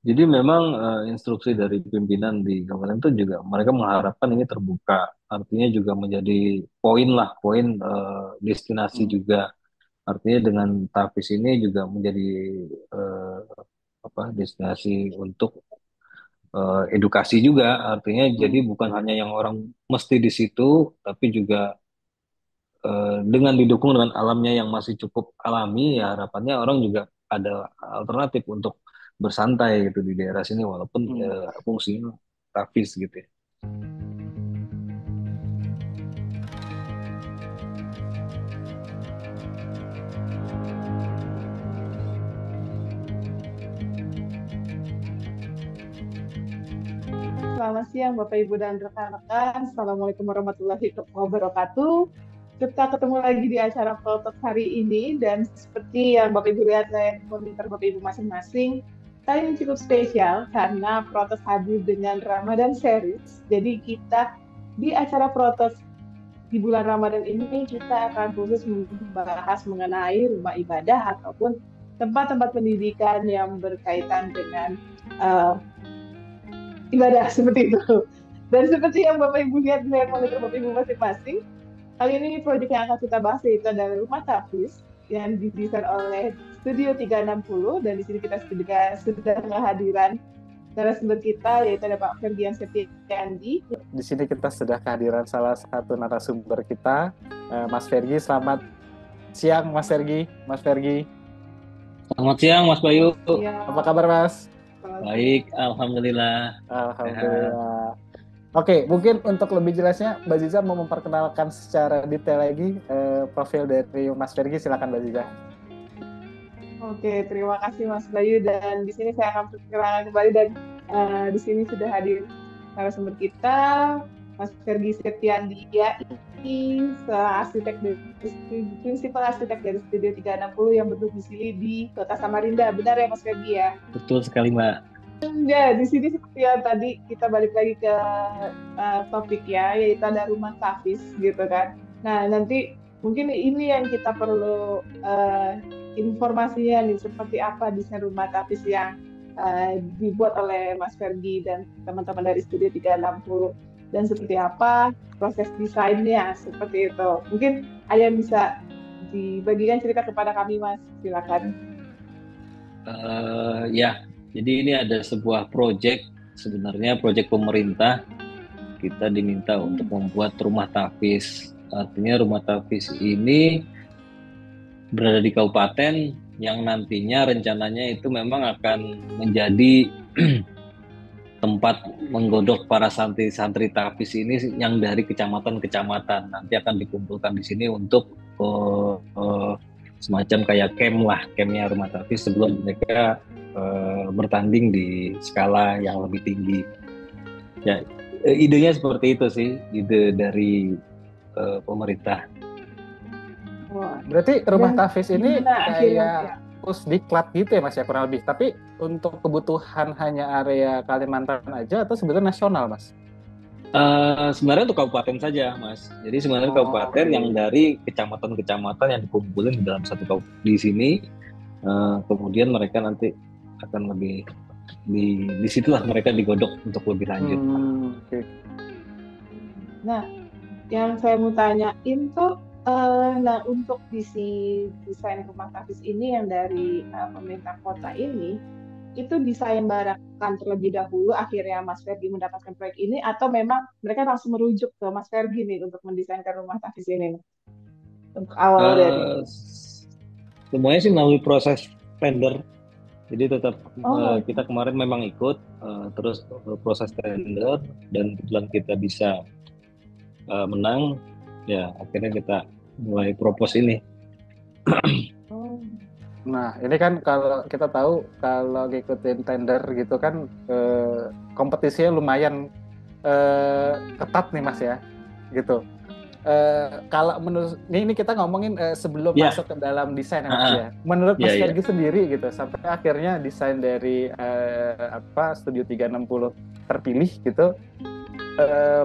Jadi memang instruksi dari pimpinan di kabupaten itu juga mereka mengharapkan ini terbuka, artinya juga menjadi poin lah, poin destinasi Hmm. juga. Artinya dengan Tapis ini juga menjadi eh, apa destinasi untuk edukasi juga. Artinya jadi Hmm. bukan hanya yang orang mesti di situ, tapi juga dengan didukung dengan alamnya yang masih cukup alami, ya harapannya orang juga ada alternatif untuk bersantai gitu di daerah sini walaupun Hmm. fungsinya Tapis gitu ya. Selamat siang Bapak Ibu dan rekan-rekan. Assalamualaikum warahmatullahi wabarakatuh. Kita ketemu lagi di acara Protos hari ini dan seperti yang Bapak Ibu lihat saya komentar Bapak Ibu masing-masing, kali ini cukup spesial karena Protos hadir dengan Ramadan Series. Jadi kita di acara Protos di bulan Ramadan ini kita akan khusus membahas mengenai rumah ibadah ataupun tempat-tempat pendidikan yang berkaitan dengan uh, ibadah seperti itu. Dan seperti yang Bapak Ibu lihat di layar monitor Bapak Ibu masing-masing, kali ini proyek yang akan kita bahas yaitu adalah Rumah Tapis yang didesain oleh Studio 360 dan di sini kita sudah kehadiran narasumber kita yaitu ada Pak Ferdian Setiandi. Di sini kita sudah kehadiran salah satu narasumber kita, Mas Fergi. Selamat siang, Mas Fergi. Mas Fergi, Selamat siang Mas Bayu. Selamat siang. apa kabar, Mas? Selamat Baik, siang. Alhamdulillah sehat. Alhamdulillah. Oke, mungkin untuk lebih jelasnya, Mbak Ziza mau memperkenalkan secara detail lagi profil dari Mas Fergi. Silakan, Mbak Ziza. Oke, terima kasih Mas Bayu dan di sini saya akan perkenalkan kembali dan di sini sudah hadir narasumber kita Mas Fergi Septiandi ya, ini arsitek prinsipal arsitek dari Studio 360 yang berdomisili di Kota Samarinda. Benar ya Mas Fergi ya? Betul sekali Mbak. Ya, di sini seperti yang tadi kita balik lagi ke topik ya, yaitu ada rumah Tafis gitu kan. Nah, nanti mungkin ini yang kita perlu informasinya nih, seperti apa desain rumah Tafis yang dibuat oleh Mas Fergi dan teman-teman dari Studio 360 dan seperti apa proses desainnya seperti itu. Mungkin ada yang bisa dibagikan cerita kepada kami Mas, silakan. Ya, jadi ini ada sebuah proyek, sebenarnya proyek pemerintah. Kita diminta untuk Hmm. membuat rumah tapis. Artinya rumah tapis ini berada di kabupaten yang nantinya rencananya itu memang akan menjadi tempat menggodok para santri-santri tapis ini yang dari kecamatan-kecamatan. Nanti akan dikumpulkan di sini untuk semacam kayak camp lah, campnya rumah tapis sebelum mereka bertanding di skala yang lebih tinggi. Ya, idenya seperti itu sih, ide dari pemerintah. Wah. Berarti rumah Dan Tafis ini gimana akhirnya ya? kayak pusdiklat gitu ya, Mas, ya, kurang lebih. Tapi untuk kebutuhan hanya area Kalimantan aja atau sebenarnya nasional, Mas? Sebenarnya untuk kabupaten saja, Mas. Jadi sebenarnya Oh, kabupaten yang dari kecamatan-kecamatan yang dikumpulin di dalam satu kabupaten di sini, kemudian mereka nanti akan lebih di situlah mereka digodok untuk lebih lanjut. oke. Nah, yang saya mau tanyain tuh, nah untuk desain rumah tapis ini yang dari pemerintah kota ini, itu disayembarakan terlebih dahulu akhirnya Mas Ferdi mendapatkan proyek ini atau memang mereka langsung merujuk ke Mas Ferdi nih untuk mendesainkan rumah tapis ini nih, untuk awal dari. Eh, Semuanya sih melalui proses tender. Jadi tetap Oh, kita kemarin memang ikut terus proses tender dan kebetulan kita bisa menang, ya akhirnya kita mulai propose ini. oh, Nah, ini kan kalau kita tahu kalau ngikutin tender gitu kan kompetisinya lumayan ketat nih, Mas, ya. Gitu. Kalau menurut ini kita ngomongin sebelum Ya, masuk ke dalam desain ya, Mas, ah, ya. Menurut ya, Mas ya. Fergi sendiri gitu sampai akhirnya desain dari Studio 360 terpilih gitu.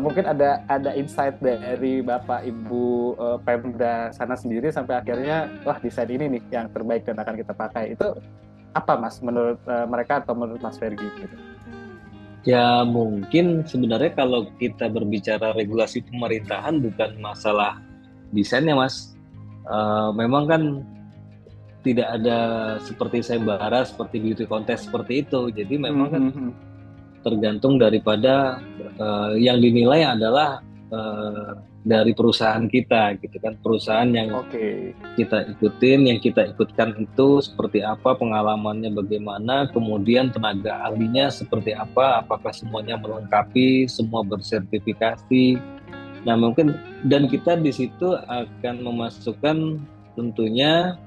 Mungkin ada insight dari Bapak Ibu Pemda sana sendiri sampai akhirnya wah desain ini nih yang terbaik dan akan kita pakai. Itu apa Mas menurut mereka atau menurut Mas Fergi gitu? Ya mungkin sebenarnya kalau kita berbicara regulasi pemerintahan bukan masalah desainnya Mas. Memang kan tidak ada seperti sayembara, seperti beauty contest seperti itu. Jadi memang kan tergantung daripada yang dinilai adalah dari perusahaan kita gitu kan, perusahaan yang kita ikutin, yang kita ikutkan itu seperti apa, pengalamannya bagaimana, kemudian tenaga ahlinya seperti apa, apakah semuanya melengkapi, semua bersertifikasi. Nah mungkin dan kita di situ akan memasukkan tentunya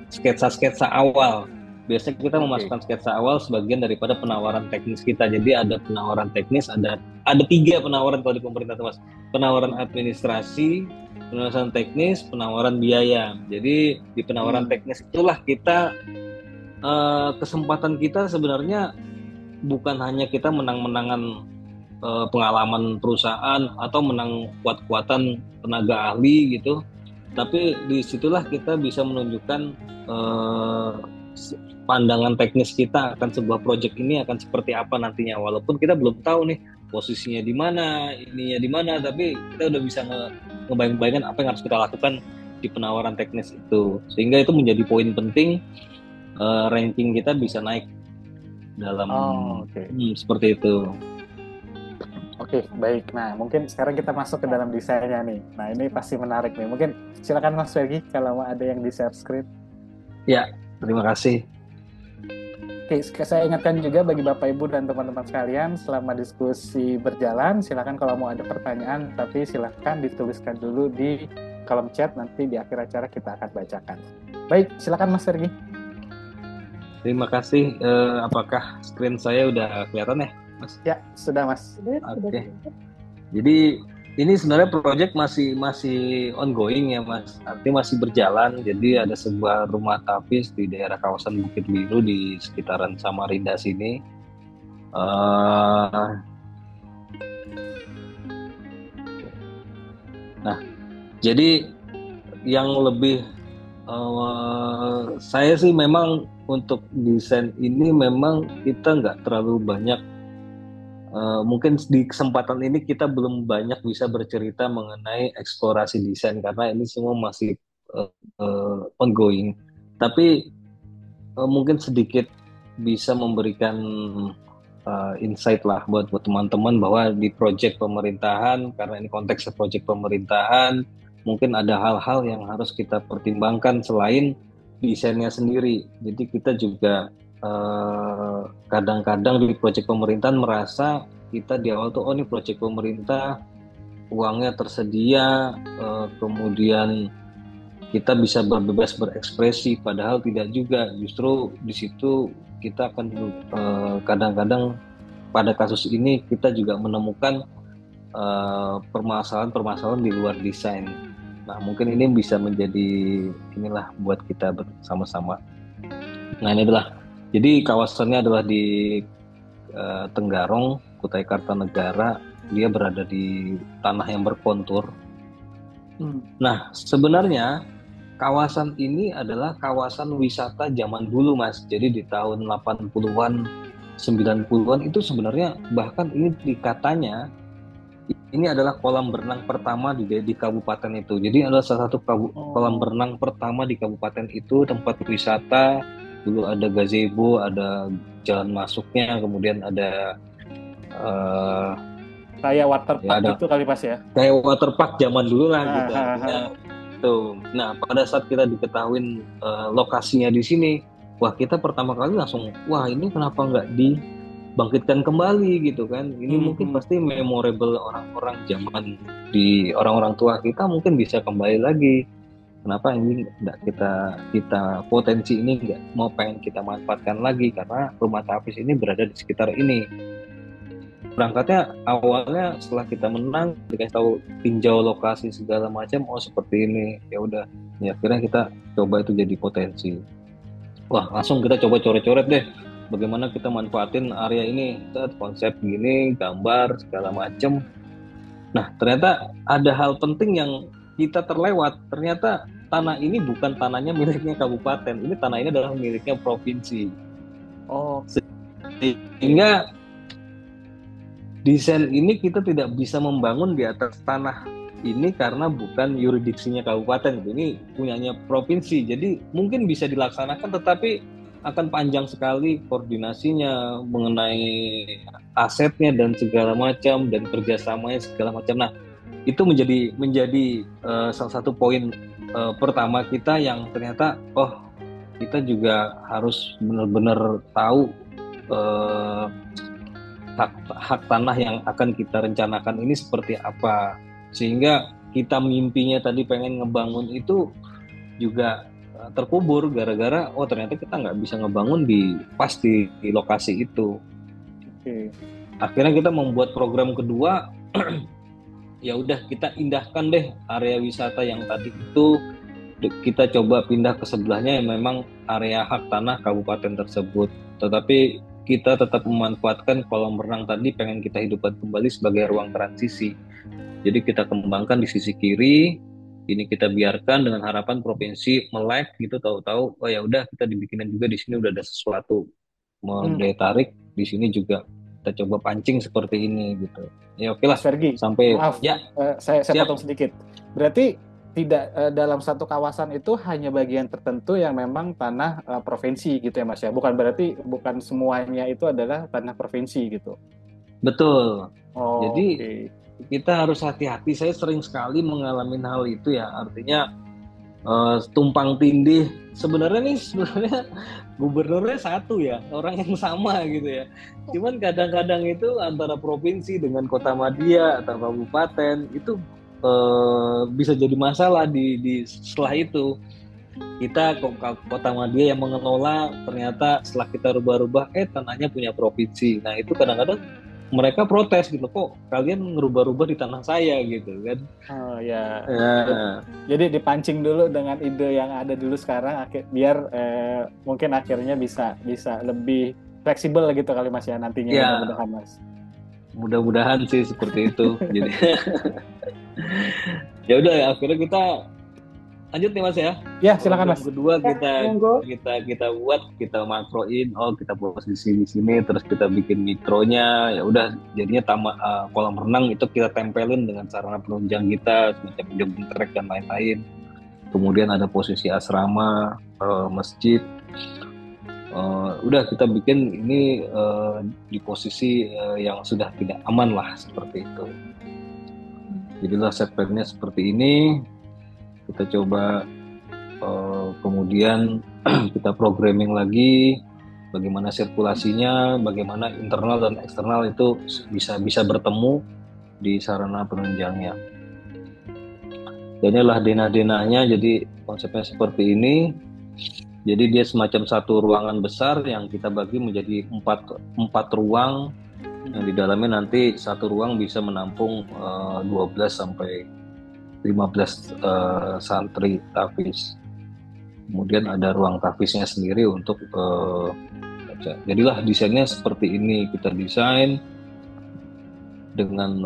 sketsa-sketsa awal. Biasanya kita memasukkan sketsa awal sebagian daripada penawaran teknis kita. Jadi ada penawaran teknis, ada 3 penawaran kalau di pemerintah Mas. Penawaran administrasi, penawaran teknis, penawaran biaya. Jadi di penawaran teknis itulah kita kesempatan kita sebenarnya bukan hanya kita menang-menangan pengalaman perusahaan atau menang kuat-kuatan tenaga ahli gitu. Tapi disitulah kita bisa menunjukkan pandangan teknis kita akan sebuah proyek ini akan seperti apa nantinya, walaupun kita belum tahu nih posisinya di mana, ininya di mana, tapi kita udah bisa ngebayang-bayangkan apa yang harus kita lakukan di penawaran teknis itu, sehingga itu menjadi poin penting ranking kita bisa naik dalam seperti itu. Oke, baik. Nah, mungkin sekarang kita masuk ke dalam desainnya nih. Nah, ini pasti menarik nih. Mungkin silakan Mas Fergi kalau mau ada yang di-share screen. Ya, terima kasih. Oke, saya ingatkan juga bagi Bapak Ibu dan teman-teman sekalian, selama diskusi berjalan, silakan kalau mau ada pertanyaan, tapi silakan dituliskan dulu di kolom chat, nanti di akhir acara kita akan bacakan. Baik, silakan Mas Fergi. Terima kasih. Apakah screen saya udah kelihatan ya, Mas? Ya, sudah Mas. Oke. Jadi ini sebenarnya proyek masih ongoing ya Mas, artinya masih berjalan. Jadi ada sebuah rumah tapis di daerah kawasan Bukit Biru di sekitaran Samarinda sini. Nah, jadi yang lebih saya sih memang untuk desain ini memang kita nggak terlalu banyak. Mungkin di kesempatan ini kita belum banyak bisa bercerita mengenai eksplorasi desain karena ini semua masih ongoing. Tapi mungkin sedikit bisa memberikan insight lah buat teman-teman bahwa di proyek pemerintahan, karena ini konteksnya proyek pemerintahan, mungkin ada hal-hal yang harus kita pertimbangkan selain desainnya sendiri. Jadi kita juga kadang-kadang di proyek pemerintahan merasa kita di awal tuh ini proyek pemerintah, uangnya tersedia, kemudian kita bisa bebas berekspresi, padahal tidak juga. Justru di situ kita akan kadang-kadang pada kasus ini kita juga menemukan permasalahan-permasalahan di luar desain. Nah mungkin ini bisa menjadi inilah buat kita bersama-sama. Nah ini adalah, jadi kawasannya adalah di Tenggarong, Kutai Kartanegara. Dia berada di tanah yang berkontur. Nah, sebenarnya kawasan ini adalah kawasan wisata zaman dulu, Mas. Jadi di tahun 80-an, 90-an itu sebenarnya bahkan ini dikatanya ini adalah kolam berenang pertama di kabupaten itu. Jadi adalah salah satu kolam berenang pertama di kabupaten itu, tempat wisata. Dulu ada gazebo, ada jalan masuknya, kemudian ada kayak waterpark gitu kali Mas ya? Kayak waterpark zaman dulu lah gitu. Tuh. Nah pada saat kita diketahui lokasinya di sini, wah kita pertama kali langsung, wah ini kenapa nggak dibangkitkan kembali gitu kan? Ini mungkin pasti memorable orang-orang zaman di orang-orang tua kita mungkin bisa kembali lagi. Kenapa ini nggak kita potensi ini nggak mau pengen kita manfaatkan lagi, karena rumah tapis ini berada di sekitar ini. Berangkatnya awalnya setelah kita menang, dikasih tahu tinjau lokasi segala macam, oh seperti ini, ya udah, ya akhirnya kita coba itu jadi potensi. Wah langsung kita coba coret-coret deh, bagaimana kita manfaatin area ini, konsep gini, gambar segala macam. Nah ternyata ada hal penting yang kita terlewat. Ternyata tanah ini bukan tanahnya miliknya kabupaten, ini tanah ini adalah miliknya provinsi. Oh, Sehingga desain ini kita tidak bisa membangun di atas tanah ini karena bukan yuridiksinya kabupaten, ini punyanya provinsi. Jadi mungkin bisa dilaksanakan, tetapi akan panjang sekali koordinasinya mengenai asetnya dan segala macam dan kerjasamanya segala macam. Nah, itu menjadi salah satu poin pertama kita yang ternyata kita juga harus benar-benar tahu hak tanah yang akan kita rencanakan ini seperti apa, sehingga kita mimpinya tadi pengen ngebangun itu juga terkubur gara-gara ternyata kita nggak bisa ngebangun pas di lokasi itu. oke. Akhirnya kita membuat program kedua. Ya udah, kita indahkan deh area wisata yang tadi itu, kita coba pindah ke sebelahnya yang memang area hak tanah kabupaten tersebut, tetapi kita tetap memanfaatkan kolam renang tadi, pengen kita hidupkan kembali sebagai ruang transisi. Jadi kita kembangkan di sisi kiri, ini kita biarkan dengan harapan provinsi melek gitu, tahu-tahu ya udah kita dibikinin juga di sini udah ada sesuatu daya tarik di sini juga, kita coba pancing seperti ini gitu. Ya oke lah. Mas Fergi, sampai maaf, ya saya potong sedikit. Berarti tidak dalam satu kawasan itu hanya bagian tertentu yang memang tanah provinsi gitu ya Mas ya? Bukan berarti bukan semuanya itu adalah tanah provinsi gitu? Betul. Oh, Jadi okay. Kita harus hati-hati. Saya sering sekali mengalami hal itu ya. Artinya tumpang tindih. Sebenarnya gubernurnya satu ya, orang yang sama gitu ya. Cuman kadang-kadang itu antara provinsi dengan kota madya atau kabupaten itu bisa jadi masalah di setelah itu. Kita kota madya yang mengelola, ternyata setelah kita rubah-rubah tanahnya punya provinsi. Nah itu kadang-kadang mereka protes gitu, kok kalian ngerubah-rubah di tanah saya gitu kan. Oh ya. Jadi dipancing dulu dengan ide yang ada dulu sekarang, biar mungkin akhirnya bisa lebih fleksibel gitu kali Mas ya nantinya, mudah-mudahan Mas. Mudah-mudahan sih seperti itu. Jadi ya udah ya, akhirnya kita lanjut nih Mas ya. Ya silakan Mas. Kedua kita buat, kita makroin, kita posisi di sini, terus kita bikin mikronya. Ya udah, jadinya kolam renang itu kita tempelin dengan sarana penunjang kita semacam jogging track dan lain-lain. Kemudian ada posisi asrama, masjid. Udah kita bikin ini di posisi yang sudah tidak aman lah, seperti itu. Jadilah set plan-nya seperti ini. Kita coba kemudian kita programming lagi bagaimana sirkulasinya, bagaimana internal dan eksternal itu bisa bertemu di sarana penunjangnya. Inilah denah-denahnya. Jadi konsepnya seperti ini. Jadi dia semacam satu ruangan besar yang kita bagi menjadi empat ruang, yang di dalamnya nanti satu ruang bisa menampung 12 sampai 15 santri tahfiz. Kemudian ada ruang tahfiznya sendiri untuk baca. Jadilah desainnya seperti ini kita desain dengan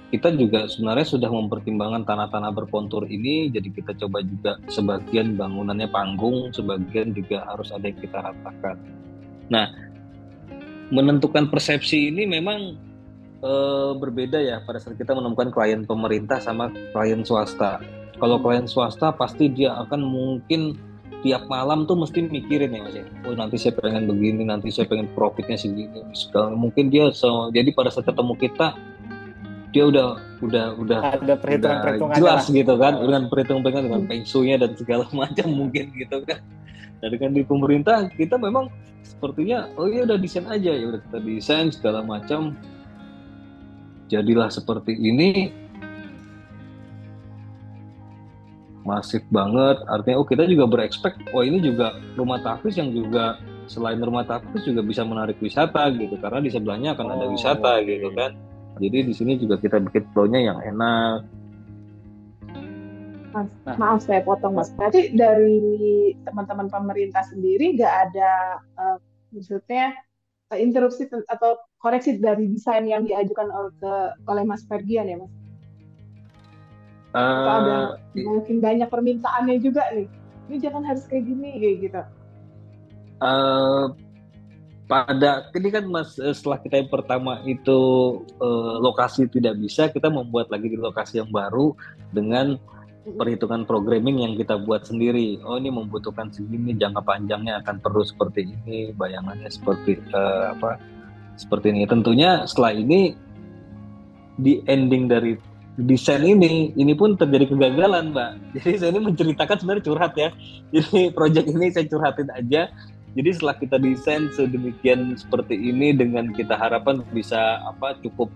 kita juga sebenarnya sudah mempertimbangkan tanah-tanah berkontur ini. Jadi kita coba juga sebagian bangunannya panggung, sebagian juga harus ada yang kita ratakan. Nah, menentukan persepsi ini memang berbeda ya pada saat kita menemukan klien pemerintah sama klien swasta. Kalau klien swasta pasti dia akan mungkin tiap malam tuh mesti mikirin ya Mas ya. Nanti saya pengen begini, nanti saya pengen profitnya segini. Mungkin dia jadi pada saat ketemu kita dia udah ada perhitungan jelas gitu kan, dengan perhitungan dengan pengsunya dan segala macam mungkin gitu kan. Nah dengan di pemerintah kita memang sepertinya udah desain aja, ya udah kita desain segala macam. Jadilah seperti ini, masif banget. Artinya kita juga berekspek, ini juga rumah tahfiz yang juga selain rumah tahfiz juga bisa menarik wisata gitu, karena di sebelahnya akan ada wisata gitu kan. Jadi di sini juga kita bikin flow-nya yang enak. Mas, maaf saya potong Mas. Berarti dari teman-teman pemerintah sendiri nggak ada maksudnya interupsi atau koreksi dari desain yang diajukan oleh Mas Fergian ya Mas? Atau ada i- mungkin banyak permintaannya juga nih. Ini jangan harus kayak gini kayak gitu. eh, pada ini kan Mas, setelah kita yang pertama itu lokasi tidak bisa, kita membuat lagi di lokasi yang baru dengan Mm-mm. perhitungan programming yang kita buat sendiri. Oh, ini membutuhkan segini, jangka panjangnya akan perlu seperti ini, bayangannya seperti seperti ini. Tentunya setelah ini di ending dari desain ini pun terjadi kegagalan, Mbak. Jadi saya ini menceritakan sebenarnya curhat ya. Jadi project ini saya curhatin aja. Jadi setelah kita desain sedemikian seperti ini dengan kita harapan bisa cukup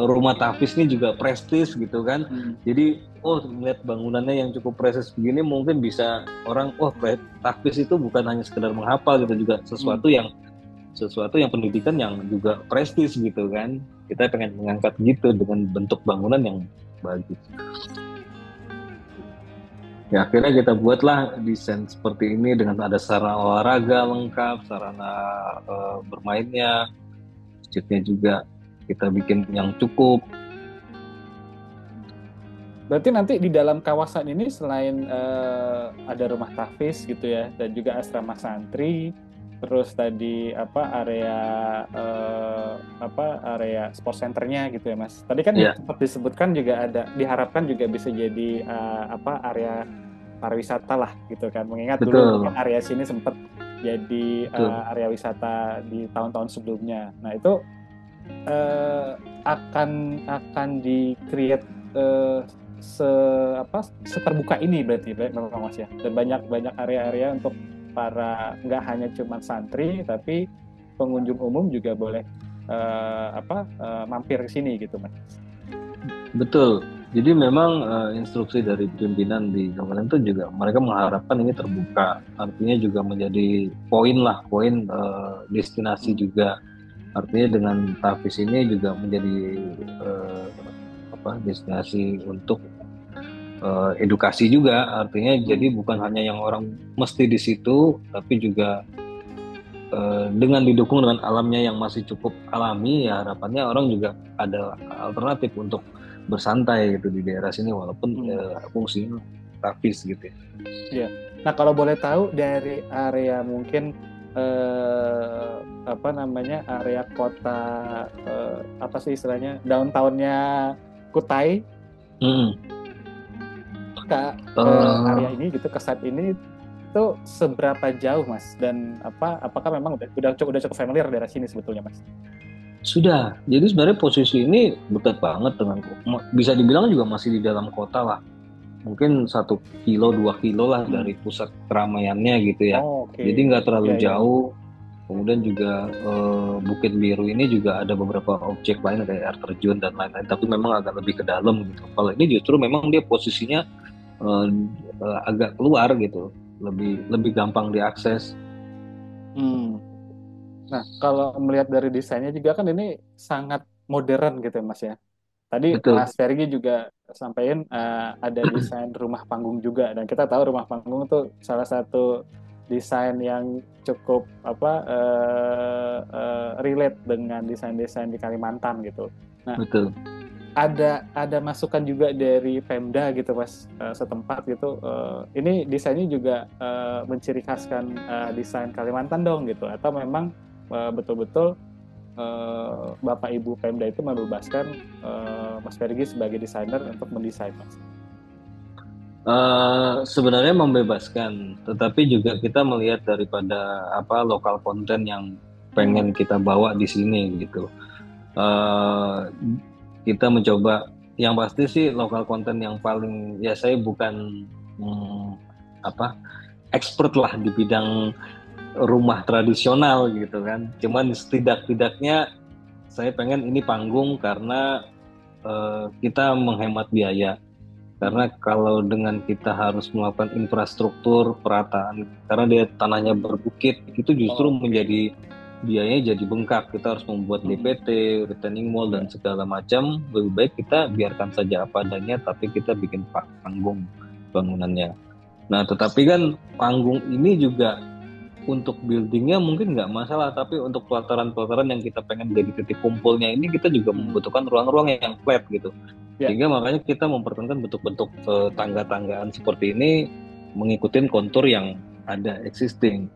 rumah Tafis ini juga prestis gitu kan. Jadi melihat bangunannya yang cukup prestis begini mungkin bisa orang Tafis itu bukan hanya sekedar menghafal gitu, juga sesuatu yang pendidikan yang juga prestis gitu kan. Kita pengen mengangkat gitu dengan bentuk bangunan yang bagus. Ya akhirnya kita buatlah desain seperti ini dengan ada sarana olahraga lengkap, sarana bermainnya, masjidnya juga kita bikin yang cukup. Berarti nanti di dalam kawasan ini selain ada rumah tahfiz gitu ya, dan juga asrama santri, terus tadi area sport centernya gitu ya Mas. Tadi kan sempat disebutkan juga ada diharapkan juga bisa jadi area pariwisata lah gitu kan. Mengingat dulu mungkin area sini sempat jadi area wisata di tahun-tahun sebelumnya. Nah itu akan di-create seterbuka ini berarti memang Mas ya. Dan banyak area-area untuk para nggak hanya cuma santri tapi pengunjung umum juga boleh mampir ke sini gitu Mas. Betul. Jadi memang instruksi dari pimpinan di Kementerian itu juga mereka mengharapkan ini terbuka. Artinya juga menjadi poin destinasi juga. Artinya dengan Tafis ini juga menjadi destinasi untuk edukasi juga. Artinya jadi bukan hanya yang orang mesti di situ, tapi juga dengan didukung dengan alamnya yang masih cukup alami, ya harapannya orang juga ada alternatif untuk bersantai gitu di daerah sini walaupun fungsinya Tafis gitu ya. Iya. Nah kalau boleh tahu dari area mungkin area kota apa sih istilahnya downtown-nya Kutai ke area ini gitu, ke site ini itu seberapa jauh Mas, dan apakah memang udah cukup familiar daerah sini sebetulnya Mas? Sudah, jadi sebenarnya posisi ini dekat banget dengan, bisa dibilang juga masih di dalam kota lah, mungkin 1 kilo 2 kilo lah dari pusat keramaiannya gitu ya. Jadi nggak terlalu jauh. Kemudian juga Bukit Biru ini juga ada beberapa objek lain kayak air terjun dan lain-lain, tapi memang agak lebih ke dalam gitu. Kalau ini justru memang dia posisinya agak keluar gitu, lebih gampang diakses. Nah, kalau melihat dari desainnya juga kan ini sangat modern gitu ya Mas ya. Tadi Betul. Mas Fergi juga sampaikan ada desain rumah panggung juga, dan kita tahu rumah panggung itu salah satu desain yang cukup relate dengan desain-desain di Kalimantan gitu. Nah, betul. Ada masukan juga dari Pemda gitu Mas setempat gitu. Ini desainnya juga menciri khaskan desain Kalimantan dong gitu, atau memang betul-betul Bapak Ibu Pemda itu membebaskan Mas Fergi sebagai desainer untuk mendesain Mas? Sebenarnya membebaskan, tetapi juga kita melihat daripada lokal konten yang pengen kita bawa di sini gitu. Kita mencoba, yang pasti sih lokal konten yang paling, ya saya bukan expert lah di bidang rumah tradisional gitu kan. Cuman setidak-tidaknya saya pengen ini panggung karena kita menghemat biaya. Karena kalau dengan kita harus melakukan infrastruktur perataan, karena dia tanahnya berbukit, itu justru menjadi biayanya jadi bengkak. Kita harus membuat DPT, retaining wall dan segala macam. Lebih baik kita biarkan saja apa adanya, tapi kita bikin panggung bangunannya. Nah, tetapi kan panggung ini juga untuk buildingnya mungkin nggak masalah, tapi untuk pelataran-pelataran yang kita pengen jadi titik kumpulnya ini kita juga membutuhkan ruang-ruang yang flat gitu. Ya. Sehingga makanya kita mempertahankan bentuk-bentuk tangga-tanggaan seperti ini mengikuti kontur yang ada existing.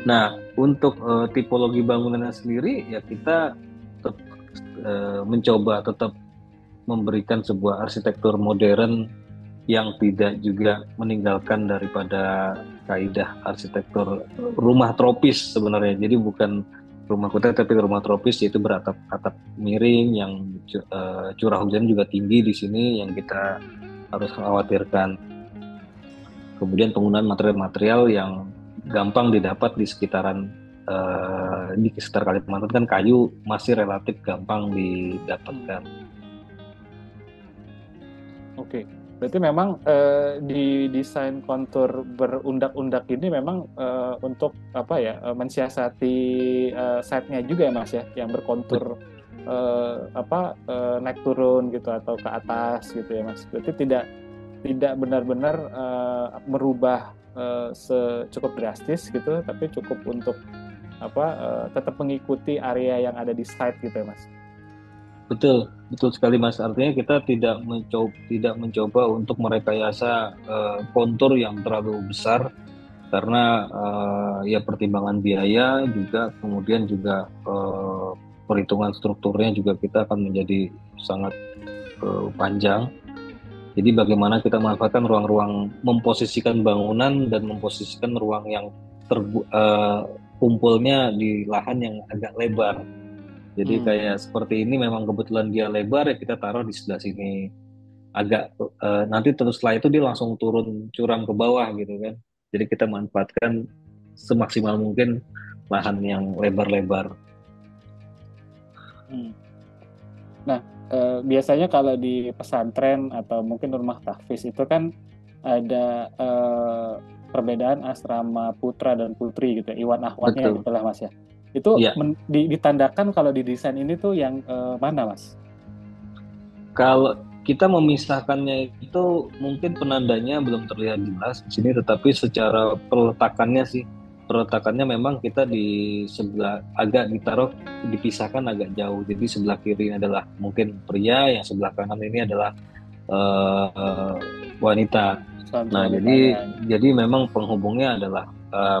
Nah, untuk tipologi bangunannya sendiri ya kita mencoba tetap memberikan sebuah arsitektur modern yang tidak juga meninggalkan daripada kaidah arsitektur rumah tropis sebenarnya. Jadi bukan rumah kota tapi rumah tropis, yaitu beratap miring yang curah hujan juga tinggi di sini yang kita harus khawatirkan. Kemudian penggunaan material-material yang gampang didapat di sekitaran di sekitar Kalimantan kan kayu masih relatif gampang didapatkan. Oke, berarti memang di desain kontur berundak-undak ini memang untuk apa ya mensiasati site-nya juga ya Mas ya, yang berkontur naik turun gitu atau ke atas gitu ya Mas. Berarti tidak benar-benar merubah secukup drastis gitu, tapi cukup untuk tetap mengikuti area yang ada di site gitu ya Mas. Betul sekali Mas. Artinya kita tidak mencoba untuk merekayasa kontur yang terlalu besar karena ya pertimbangan biaya juga, kemudian juga perhitungan strukturnya juga kita akan menjadi sangat panjang. Jadi bagaimana kita memanfaatkan ruang-ruang, memposisikan bangunan dan memposisikan ruang yang kumpulnya di lahan yang agak lebar. Jadi kayak seperti ini memang kebetulan dia lebar ya kita taruh di sebelah sini. Agak nanti terus setelah itu dia langsung turun curam ke bawah gitu kan. Jadi kita manfaatkan semaksimal mungkin lahan yang lebar-lebar. Nah, biasanya kalau di pesantren atau mungkin rumah tahfiz itu kan ada perbedaan asrama putra dan putri gitu, iwan ahwatnya gitu lah Mas ya. Itu ya. Ditandakan kalau di desain ini tuh yang mana Mas? Kalau kita memisahkannya itu mungkin penandanya belum terlihat jelas di sini, tetapi secara peletakannya memang kita di sebelah agak dipisahkan agak jauh. Jadi sebelah kiri adalah mungkin pria, yang sebelah kanan ini adalah wanita. Nah, jadi memang penghubungnya adalah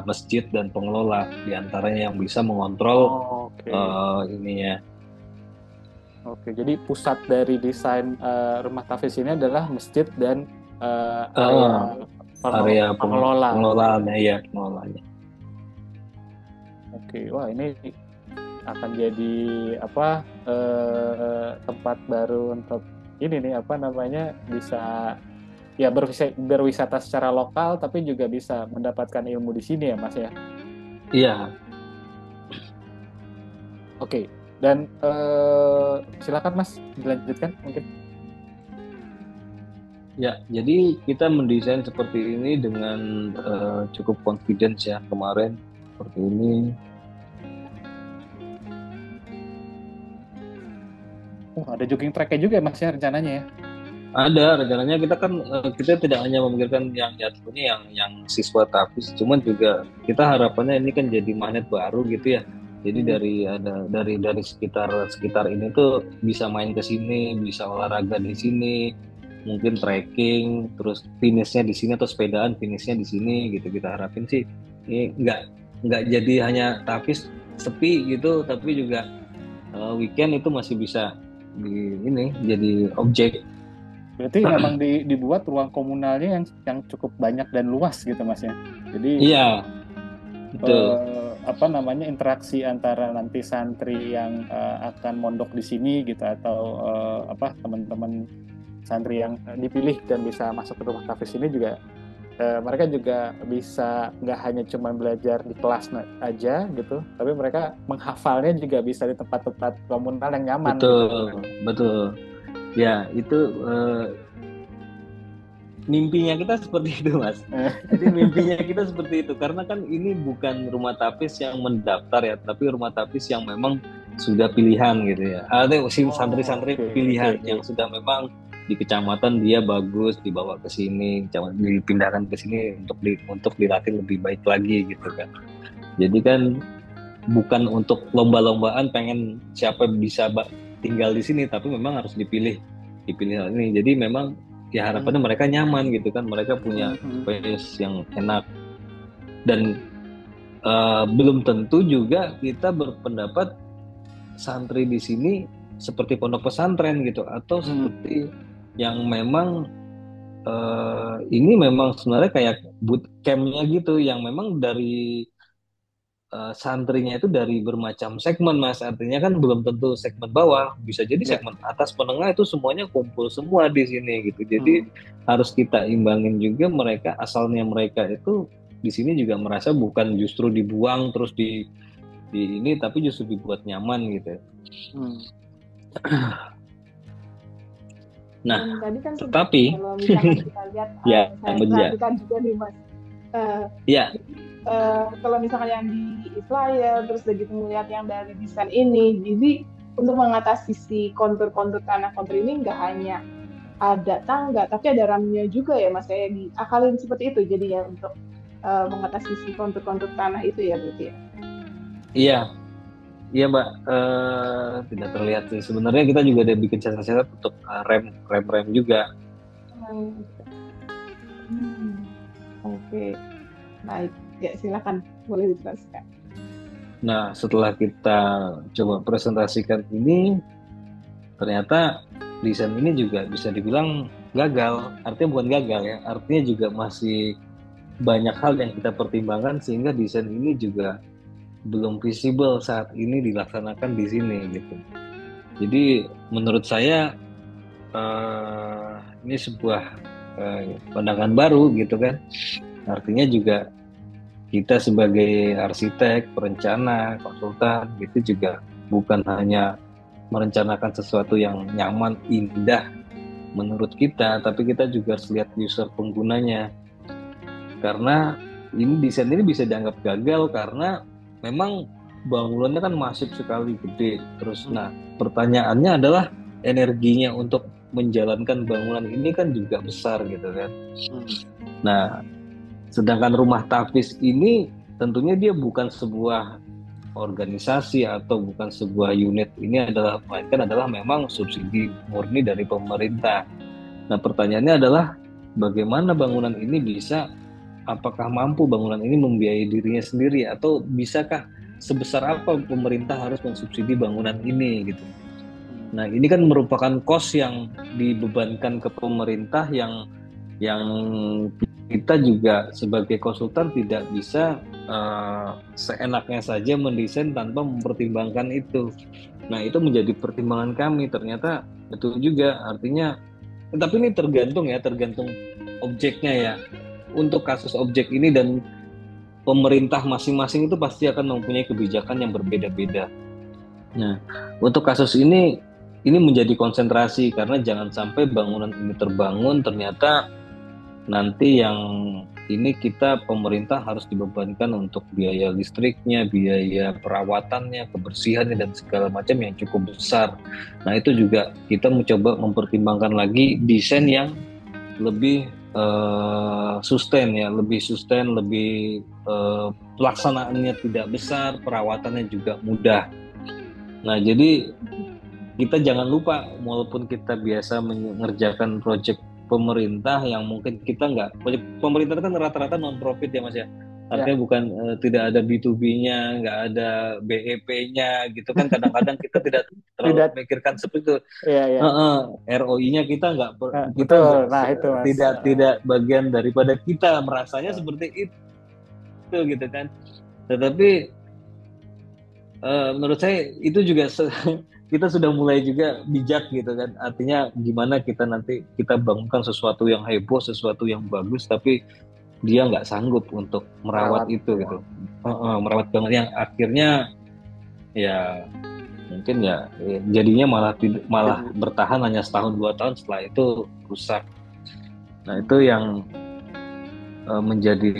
masjid dan pengelola diantaranya yang bisa mengontrol ininya. Oke, jadi pusat dari desain rumah tahfiz ini adalah masjid dan area pengelolaannya, ya pengelolanya. Oke, wah ini akan jadi tempat baru untuk ini nih bisa ya berwisata secara lokal, tapi juga bisa mendapatkan ilmu di sini ya Mas ya. Iya. Oke, dan silakan Mas dilanjutkan mungkin. Ya, jadi kita mendesain seperti ini dengan cukup confidence ya kemarin seperti ini. Ada jogging track-nya juga ya Mas ya rencananya ya. Ada rencananya, kita tidak hanya memikirkan yang jatuhnya yang siswa tahfiz, cuman juga kita harapannya ini kan jadi magnet baru gitu ya. Jadi dari sekitar ini tuh bisa main ke sini, bisa olahraga di sini, mungkin trekking, terus finishnya di sini atau sepedaan finishnya di sini gitu. Kita harapin sih ini nggak jadi hanya tahfiz sepi gitu, tapi juga weekend itu masih bisa jadi objek. Berarti memang dibuat ruang komunalnya yang cukup banyak dan luas gitu Mas ya. Jadi iya, betul. Interaksi antara nanti santri yang akan mondok di sini gitu atau teman-teman santri yang dipilih dan bisa masuk ke rumah tahfiz ini juga mereka juga bisa nggak hanya cuma belajar di kelas aja gitu, tapi mereka menghafalnya juga bisa di tempat-tempat komunal yang nyaman. Betul. Ya, itu mimpinya kita seperti itu Mas. Jadi mimpinya kita seperti itu karena kan ini bukan rumah tahfiz yang mendaftar ya, tapi rumah tahfiz yang memang sudah pilihan gitu ya. Ada santri-santri pilihan yang sudah memang di kecamatan dia bagus, dibawa ke sini, dipindahkan ke sini untuk dilatih lebih baik lagi gitu kan. Jadi kan bukan untuk lomba-lombaan pengen siapa bisa tinggal di sini, tapi memang harus dipilih dipilih hal ini. Jadi memang ya harapannya mereka nyaman gitu kan, mereka punya space yang enak. Dan belum tentu juga kita berpendapat santri di sini seperti pondok pesantren gitu, atau seperti yang memang ini memang sebenarnya kayak bootcamp-nya gitu, yang memang dari santrinya itu dari bermacam segmen, Mas. Artinya kan belum tentu segmen bawah, bisa jadi segmen atas, menengah, itu semuanya kumpul semua di sini gitu. Jadi harus kita imbangin juga mereka, asalnya mereka itu di sini juga merasa bukan justru dibuang terus di ini, tapi justru dibuat nyaman gitu. Nah, tadi kan tetapi kalau misalkan kita lihat, ya, saya perhatikan juga nih, Mas. Ya. Kalau misalkan yang di Israel, terus begitu melihat yang dari desain ini, jadi untuk mengatasi si kontur-kontur tanah kontur ini nggak hanya ada tangga, tapi ada ramnya juga ya, Mas. Saya diakalin seperti itu, jadi ya untuk mengatasi si kontur-kontur tanah itu ya, berarti ya. Iya Mbak, tidak terlihat sih. Sebenarnya kita juga ada bikin syarat-syarat untuk rem juga. Oke, baik. Ya silakan, boleh diteruskan. Nah, setelah kita coba presentasikan ini, ternyata desain ini juga bisa dibilang gagal. Artinya bukan gagal ya, artinya juga masih banyak hal yang kita pertimbangkan sehingga desain ini juga belum visible saat ini dilaksanakan di sini gitu. Jadi menurut saya ini sebuah pandangan baru gitu kan. Artinya juga kita sebagai arsitek, perencana, konsultan itu juga bukan hanya merencanakan sesuatu yang nyaman, indah menurut kita, tapi kita juga harus lihat user penggunanya. Karena ini desain ini bisa dianggap gagal karena memang bangunannya kan masif sekali, gede. Terus nah pertanyaannya adalah energinya untuk menjalankan bangunan ini kan juga besar gitu kan. Nah, sedangkan rumah Tafis ini tentunya dia bukan sebuah organisasi atau bukan sebuah unit, ini melainkan adalah memang subsidi murni dari pemerintah. Nah, pertanyaannya adalah bagaimana bangunan ini bisa, apakah mampu bangunan ini membiayai dirinya sendiri, atau bisakah sebesar apa pemerintah harus mensubsidi bangunan ini gitu. Nah, ini kan merupakan kos yang dibebankan ke pemerintah yang kita juga sebagai konsultan tidak bisa seenaknya saja mendesain tanpa mempertimbangkan itu. Nah, itu menjadi pertimbangan kami. Ternyata betul juga, artinya tapi ini tergantung objeknya ya. Untuk kasus objek ini dan pemerintah masing-masing itu pasti akan mempunyai kebijakan yang berbeda-beda. Nah, untuk kasus ini menjadi konsentrasi karena jangan sampai bangunan ini terbangun ternyata nanti yang ini pemerintah harus dibebankan untuk biaya listriknya, biaya perawatannya, kebersihannya dan segala macam yang cukup besar. Nah, itu juga kita mencoba mempertimbangkan lagi desain yang lebih sustain, lebih pelaksanaannya tidak besar, perawatannya juga mudah. Nah, jadi kita jangan lupa, walaupun kita biasa mengerjakan proyek pemerintah yang mungkin kita pemerintah kan rata-rata non-profit ya Mas ya, artinya bukan tidak ada B2B-nya, nggak ada BEP-nya gitu kan, kadang-kadang kita tidak terlalu memikirkan seperti itu. ROI-nya kita nggak tidak bagian daripada kita, merasanya seperti itu gitu kan. Tetapi menurut saya itu juga kita sudah mulai juga bijak gitu kan, artinya gimana kita nanti kita bangunkan sesuatu yang heboh, sesuatu yang bagus, tapi dia nggak sanggup untuk merawat itu gitu, merawat banget yang akhirnya ya mungkin ya jadinya malah bertahan hanya setahun 2 tahun, setelah itu rusak. Nah, itu yang menjadi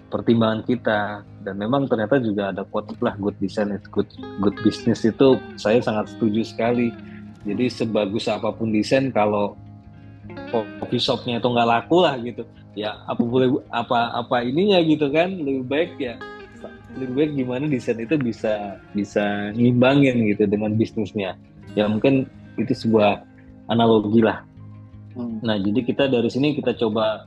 pertimbangan kita. Dan memang ternyata juga ada quote lah, good design is good business, itu saya sangat setuju sekali. Jadi sebagus apapun desain, kalau coffee shopnya itu nggak laku lah gitu ya, apa ininya gitu kan, lebih baik gimana desain itu bisa ngimbangin gitu dengan bisnisnya ya. Mungkin itu sebuah analogi lah Nah, jadi kita dari sini kita coba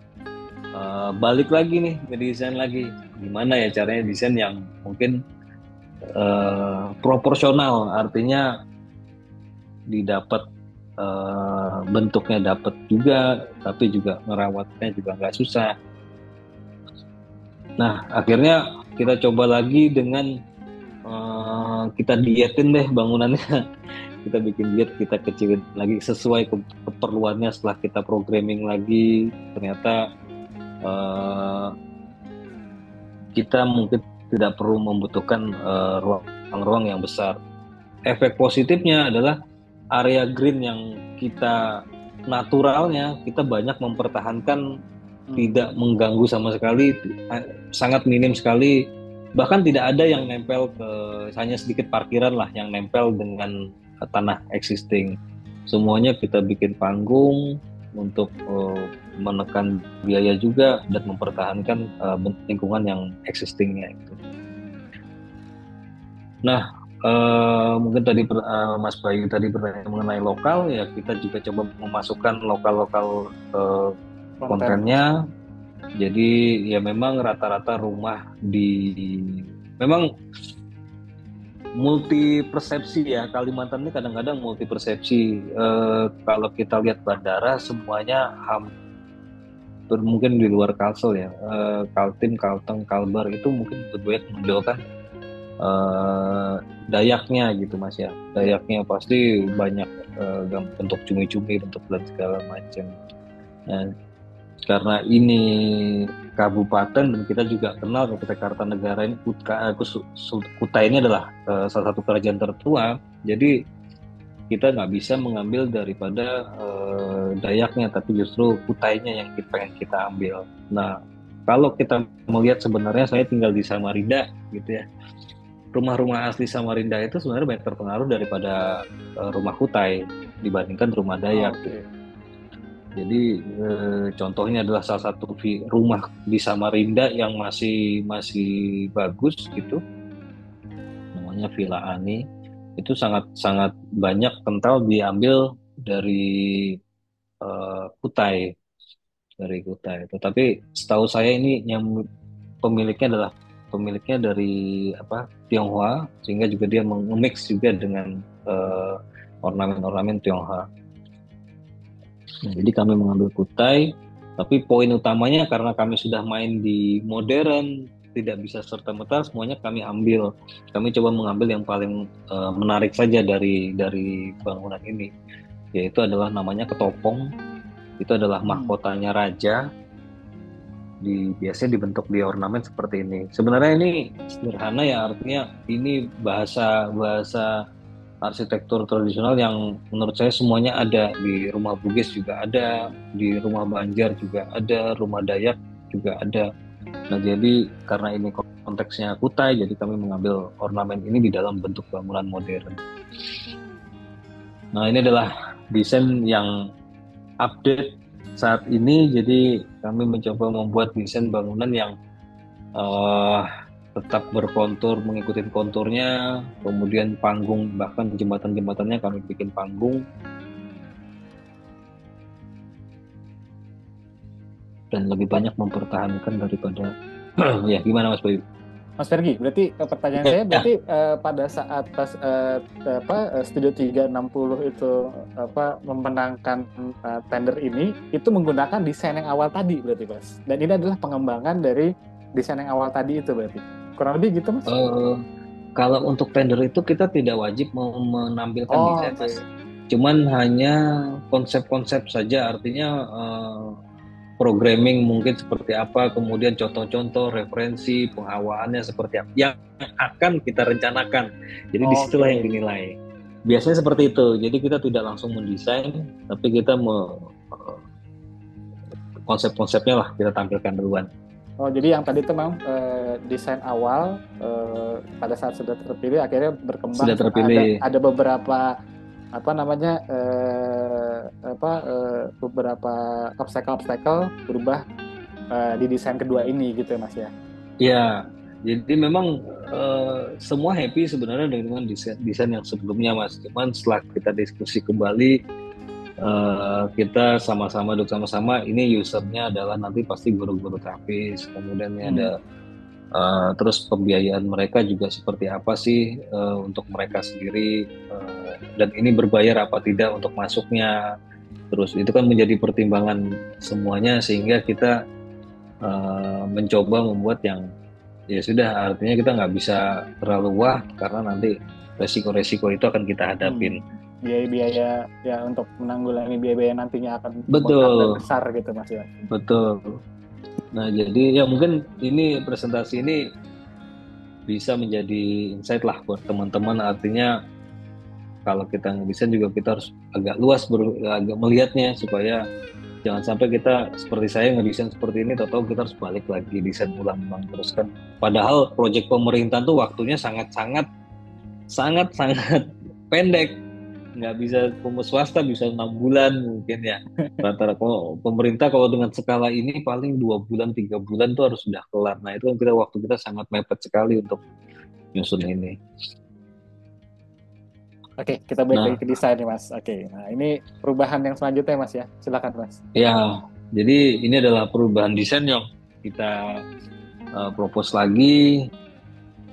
balik lagi nih ke desain lagi. Gimana ya caranya desain yang mungkin proporsional, artinya didapat bentuknya dapat juga, tapi juga merawatnya juga nggak susah. Nah, akhirnya kita coba lagi dengan kita dietin deh bangunannya. Kita bikin diet, kita kecilin lagi sesuai keperluannya. Setelah kita programming lagi, ternyata kita mungkin tidak perlu membutuhkan ruang-ruang yang besar. Efek positifnya adalah area green yang kita naturalnya kita banyak mempertahankan, tidak mengganggu sama sekali, sangat minim sekali, bahkan tidak ada yang nempel ke, hanya sedikit parkiran lah yang nempel dengan tanah existing. Semuanya kita bikin panggung untuk menekan biaya juga dan mempertahankan lingkungan yang existingnya itu. Nah, mungkin tadi Mas Bayu tadi bertanya mengenai lokal, ya kita juga coba memasukkan lokal kontennya. Jadi ya memang rata-rata rumah memang multi persepsi ya, Kalimantan ini kadang-kadang multi persepsi. Kalau kita lihat bandara semuanya hampir mungkin di luar Kalsel ya, Kaltim, Kalteng, Kalbar itu mungkin lebih menonjolkan Dayaknya gitu Mas ya. Dayaknya pasti banyak bentuk cumi-cumi, bentuk dan segala macam. Nah, karena ini kabupaten dan kita juga kenal kita Kartanegara ini, Kutai ini adalah salah satu kerajaan tertua, jadi kita nggak bisa mengambil daripada Dayaknya, tapi justru Kutainya yang pengen kita ambil. Nah, kalau kita melihat sebenarnya saya tinggal di Samarinda gitu ya, rumah-rumah asli Samarinda itu sebenarnya banyak terpengaruh daripada rumah Kutai dibandingkan rumah Dayak. Gitu. Jadi contohnya adalah salah satu rumah di Samarinda yang masih bagus gitu, namanya Villa Ani. Itu sangat banyak kental diambil dari Kutai, Tetapi setahu saya ini yang pemiliknya dari Tionghoa, sehingga juga dia meng-mix juga dengan ornamen-ornamen Tionghoa. Nah, jadi kami mengambil Kutai, tapi poin utamanya karena kami sudah main di modern, tidak bisa serta-merta semuanya kami ambil. Kami coba mengambil yang paling menarik saja dari bangunan ini, yaitu adalah namanya ketopong. Itu adalah mahkotanya raja. Biasanya dibentuk di ornamen seperti ini. Sebenarnya ini sederhana ya, artinya ini bahasa arsitektur tradisional yang menurut saya semuanya ada. Di rumah Bugis juga ada, di rumah Banjar juga ada, rumah Dayak juga ada. Nah, jadi karena ini konteksnya Kutai, jadi kami mengambil ornamen ini di dalam bentuk bangunan modern. Nah, ini adalah desain yang update saat ini. Jadi kami mencoba membuat desain bangunan yang tetap berkontur, mengikuti konturnya, kemudian panggung, bahkan jembatan-jembatannya kami bikin panggung, dan lebih banyak mempertahankan daripada ya gimana Mas Bayu? Mas Fergi, berarti pertanyaan saya berarti pada saat pas Studio 360 itu memenangkan tender ini, itu menggunakan desain yang awal tadi berarti Mas. Dan ini adalah pengembangan dari desain yang awal tadi itu berarti. Kurang lebih gitu Mas? Kalau untuk tender itu kita tidak wajib menampilkan desain Mas. Cuman hanya konsep-konsep saja, artinya programming mungkin seperti apa, kemudian contoh-contoh, referensi, pengawaannya seperti apa yang akan kita rencanakan. Jadi disitulah yang dinilai. Biasanya seperti itu. Jadi kita tidak langsung mendesain, tapi kita konsep-konsepnya lah kita tampilkan duluan. Oh, jadi yang tadi itu memang desain awal pada saat sudah terpilih akhirnya berkembang. Sudah terpilih. Ada beberapa beberapa obstacle berubah di desain kedua ini gitu ya Mas ya. Iya, jadi memang semua happy sebenarnya dengan desain yang sebelumnya Mas. Cuman setelah kita diskusi kembali, kita sama-sama duduk sama-sama, ini usernya adalah nanti pasti guru-guru grafis, kemudian ini ada terus pembiayaan mereka juga seperti apa sih untuk mereka sendiri, dan ini berbayar apa tidak untuk masuknya. Terus itu kan menjadi pertimbangan semuanya, sehingga kita mencoba membuat yang ya sudah, artinya kita nggak bisa terlalu wah, karena nanti resiko-resiko itu akan kita hadapin. Biaya-biaya ya untuk menanggulangi biaya-biaya nantinya akan Betul, besar gitu Mas ya. betul. Nah, jadi ya mungkin ini presentasi ini bisa menjadi insight lah buat teman-teman. Artinya kalau kita ngedesain juga kita harus agak luas agak melihatnya, supaya jangan sampai kita seperti saya ngedesain seperti ini, tahu kita harus balik lagi desain ulang-ulang terus kan. Padahal proyek pemerintah tuh waktunya sangat pendek. Nggak bisa, swasta bisa 6 bulan mungkin ya rata-rata. Kalau pemerintah kalau dengan skala ini paling 2 bulan 3 bulan tuh harus sudah kelar. Nah itu kan waktu kita sangat mepet sekali untuk nyusun ini. Oke, kita balik lagi ke desain nih Mas. Oke, nah ini perubahan yang selanjutnya Mas ya, silakan Mas. Ya, jadi ini adalah perubahan desain yang kita propose lagi.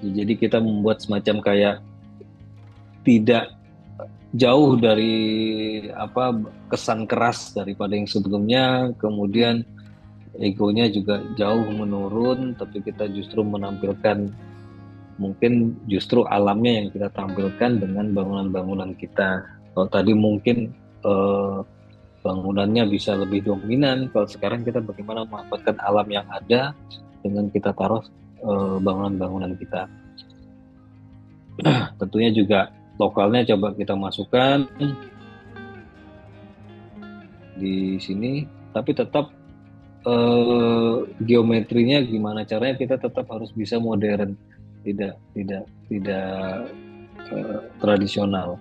Jadi kita membuat semacam kayak tidak jauh dari kesan keras daripada yang sebelumnya, kemudian egonya juga jauh menurun, tapi kita justru menampilkan mungkin justru alamnya yang kita tampilkan dengan bangunan-bangunan kita. Kalau tadi mungkin bangunannya bisa lebih dominan, kalau sekarang kita bagaimana memanfaatkan alam yang ada dengan kita taruh bangunan-bangunan kita. Tentunya juga lokalnya coba kita masukkan di sini, tapi tetap geometrinya gimana caranya kita tetap harus bisa modern, tidak tradisional.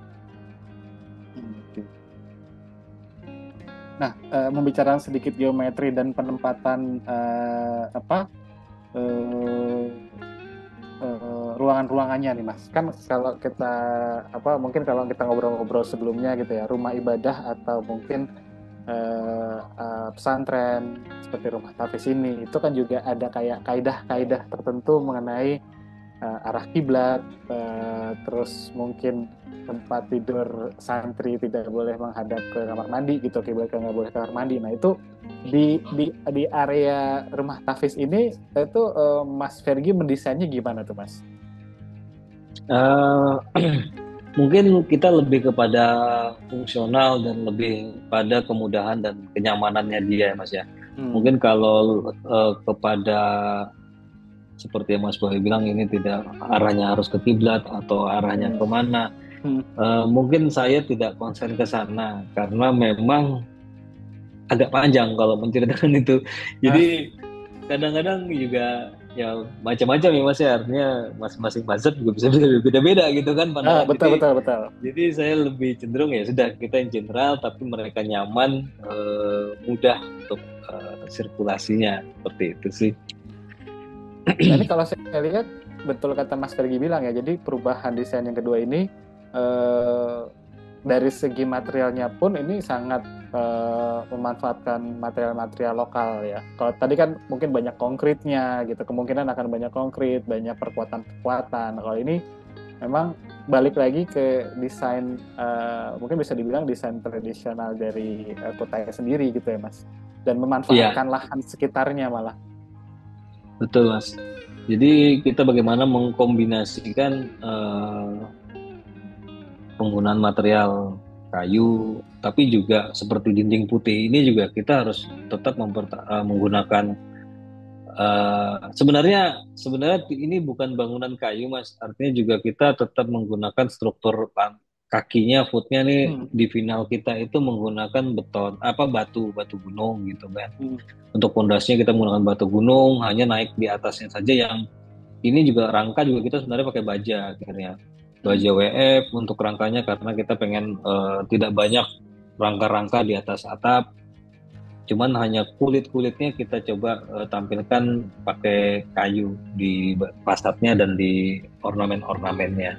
Nah, membicarakan sedikit geometri dan penempatan ruangan-ruangannya nih Mas. Kan kalau kita mungkin kalau kita ngobrol-ngobrol sebelumnya gitu ya, rumah ibadah atau mungkin pesantren seperti rumah Tafis ini, itu kan juga ada kayak kaidah-kaidah tertentu mengenai arah kiblat, terus mungkin tempat tidur santri tidak boleh menghadap ke kamar mandi gitu, kiblatnya nggak boleh ke kamar mandi. Nah itu di area rumah Tafis ini itu Mas Fergie mendesainnya gimana tuh Mas? Mungkin kita lebih kepada fungsional dan lebih pada kemudahan dan kenyamanannya dia Mas ya. Mungkin kalau kepada seperti yang Mas Boy bilang, ini tidak arahnya harus ke kiblat atau arahnya kemana, mungkin saya tidak konsen ke sana karena memang agak panjang kalau menceritakan itu. Jadi kadang-kadang juga ya macam-macam ya Mas ya, artinya masing-masing mazhab juga bisa beda-beda gitu kan pandangan. Betul. Jadi saya lebih cenderung ya sudah kita yang general tapi mereka nyaman, mudah untuk sirkulasinya, seperti itu sih. Nah, ini kalau saya lihat betul kata Mas Fergie bilang ya, jadi perubahan desain yang kedua ini dari segi materialnya pun ini sangat memanfaatkan material-material lokal ya. Kalau tadi kan mungkin banyak konkretnya gitu, kemungkinan akan banyak konkret, banyak perkuatan-perkuatan. Kalau ini memang balik lagi ke desain, mungkin bisa dibilang desain tradisional dari kotanya sendiri gitu ya Mas, dan memanfaatkan lahan sekitarnya malah. Betul Mas. Jadi kita bagaimana mengkombinasikan penggunaan material kayu, tapi juga seperti dinding putih ini juga kita harus tetap menggunakan. Sebenarnya ini bukan bangunan kayu Mas. Artinya juga kita tetap menggunakan struktur kakinya, footnya nih di final kita itu menggunakan batu gunung gitu kan. Untuk pondasinya kita menggunakan batu gunung, hanya naik di atasnya saja. Yang ini juga rangka juga kita sebenarnya pakai baja akhirnya, baja WF untuk rangkanya, karena kita pengen tidak banyak rangka-rangka di atas atap, cuman hanya kulit-kulitnya kita coba tampilkan pakai kayu di fasadnya dan di ornamen-ornamennya.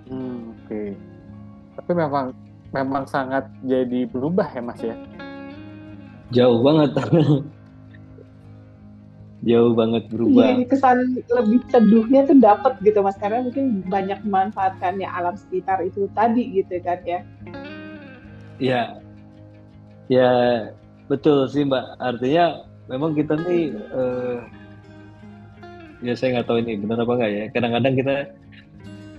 Oke. Tapi memang memang sangat jadi berubah ya Mas ya. Jauh banget. Jauh banget berubah. Jadi kesan lebih teduhnya tuh dapet gitu Mas, karena mungkin banyak memanfaatkannya alam sekitar itu tadi gitu kan ya. Ya, ya betul sih Mbak. Artinya memang kita nih, ya saya nggak tahu ini benar apa nggak ya. Kadang-kadang kita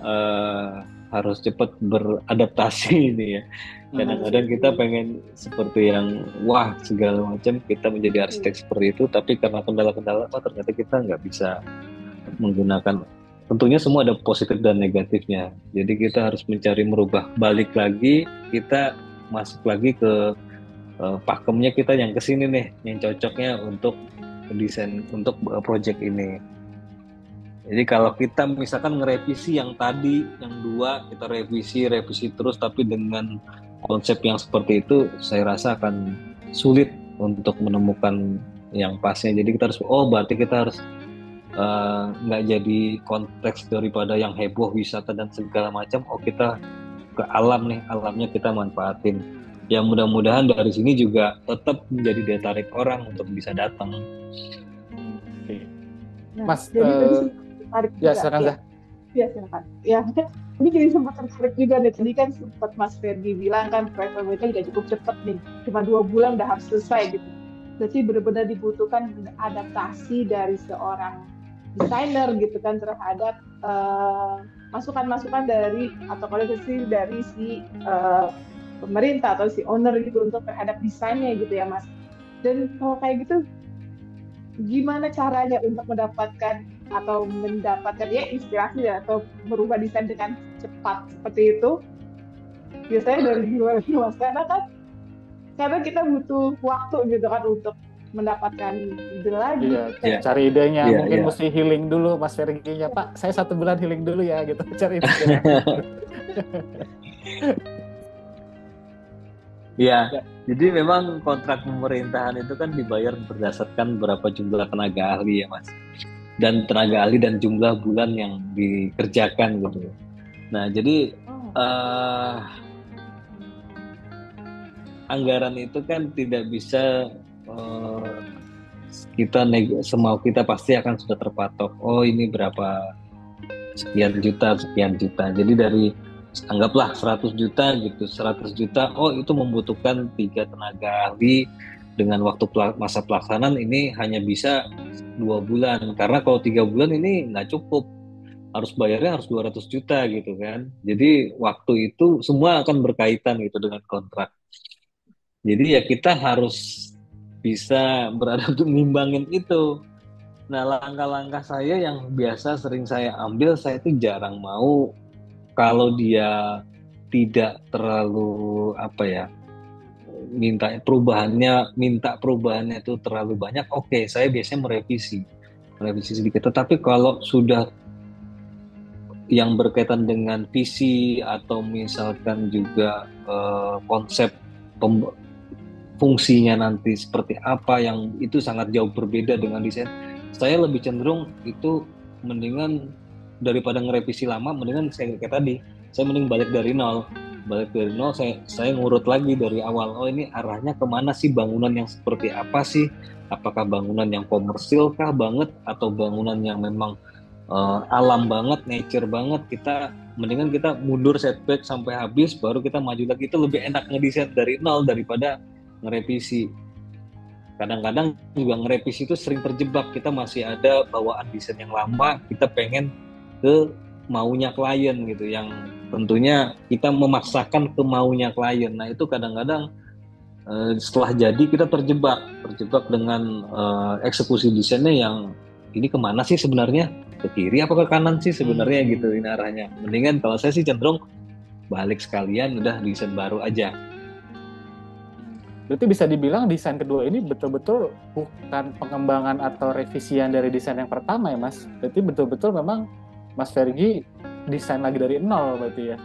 eh, harus cepat beradaptasi ini ya. Kadang-kadang kita pengen seperti yang wah segala macam kita menjadi arsitek seperti itu, tapi karena kendala-kendala ternyata kita nggak bisa menggunakan. Tentunya semua ada positif dan negatifnya. Jadi kita harus mencari merubah balik lagi, kita masuk lagi ke pakemnya kita yang kesini nih, yang cocoknya untuk desain untuk project ini. Jadi kalau kita misalkan ngerevisi yang tadi, yang dua, kita revisi terus, tapi dengan konsep yang seperti itu, saya rasa akan sulit untuk menemukan yang pasnya. Jadi kita harus, berarti kita harus nggak jadi konteks daripada yang heboh wisata dan segala macam. Kita ke alam nih, alamnya kita manfaatin. Yang mudah-mudahan dari sini juga tetap menjadi daya tarik orang untuk bisa datang. Mas, tertarik ya juga. silakan Zah. Ya silakan. Ya, ini jadi sempat tertarik juga nih. Tadi kan sempat Mas Ferdi bilang kan proyek mereka juga cukup cepat nih, cuma 2 bulan udah harus selesai gitu. Berarti benar-benar dibutuhkan adaptasi dari seorang desainer gitu kan terhadap masukan-masukan dari atau koleksi dari si pemerintah atau si owner gitu untuk terhadap desainnya gitu ya Mas. Dan kalau kayak gitu, gimana caranya untuk mendapatkan ya inspirasi ya, atau merubah desain dengan cepat seperti itu? Biasanya dari gimana sih Mas? Karena kita butuh waktu gitu kan untuk mendapatkan ide lagi. Cari idenya, mungkin mesti healing dulu Mas Fergie-nya, Pak. Saya 1 bulan healing dulu ya, gitu. Cari idenya. Ya, jadi memang kontrak pemerintahan itu kan dibayar berdasarkan berapa jumlah tenaga ahli ya Mas. Dan tenaga ahli dan jumlah bulan yang dikerjakan gitu. Nah, jadi anggaran itu kan tidak bisa kita semau kita pasti akan sudah terpatok. Oh, ini berapa sekian juta. Jadi dari anggaplah 100 juta gitu, 100 juta, itu membutuhkan 3 tenaga ahli dengan waktu masa pelaksanaan ini hanya bisa 2 bulan, karena kalau 3 bulan ini nggak cukup, harus bayarnya harus 200 juta gitu kan. Jadi waktu itu semua akan berkaitan gitu dengan kontrak. Jadi ya kita harus bisa beradaptasi nimbangin itu. Nah, langkah-langkah saya yang biasa sering saya ambil, saya itu jarang mau kalau dia tidak terlalu minta perubahannya itu terlalu banyak. Saya biasanya merevisi sedikit. Tetapi kalau sudah yang berkaitan dengan visi atau misalkan juga konsep fungsinya nanti seperti apa, yang itu sangat jauh berbeda dengan desain, saya lebih cenderung itu mendingan daripada ngerevisi lama, mendingan saya kayak tadi, saya mending balik dari nol, saya ngurut lagi dari awal. Ini arahnya kemana sih, bangunan yang seperti apa sih, apakah bangunan yang komersil kah banget atau bangunan yang memang alam banget, nature banget. Mendingan kita mundur setback sampai habis baru kita maju lagi. Itu lebih enak ngedesain dari nol daripada ngerevisi. Kadang-kadang juga ngerevisi itu sering terjebak, kita masih ada bawaan desain yang lama, kita pengen ke maunya klien gitu, yang tentunya kita memaksakan ke maunya klien. Nah, itu kadang-kadang setelah jadi kita terjebak dengan eksekusi desainnya yang ini kemana sih sebenarnya, ke kiri apa ke kanan sih sebenarnya gitu ini arahnya. Mendingan kalau saya sih cenderung balik sekalian, udah desain baru aja. Berarti bisa dibilang desain kedua ini betul-betul bukan pengembangan atau revisian dari desain yang pertama ya Mas? Berarti betul-betul memang Mas Fergie desain lagi dari nol berarti ya?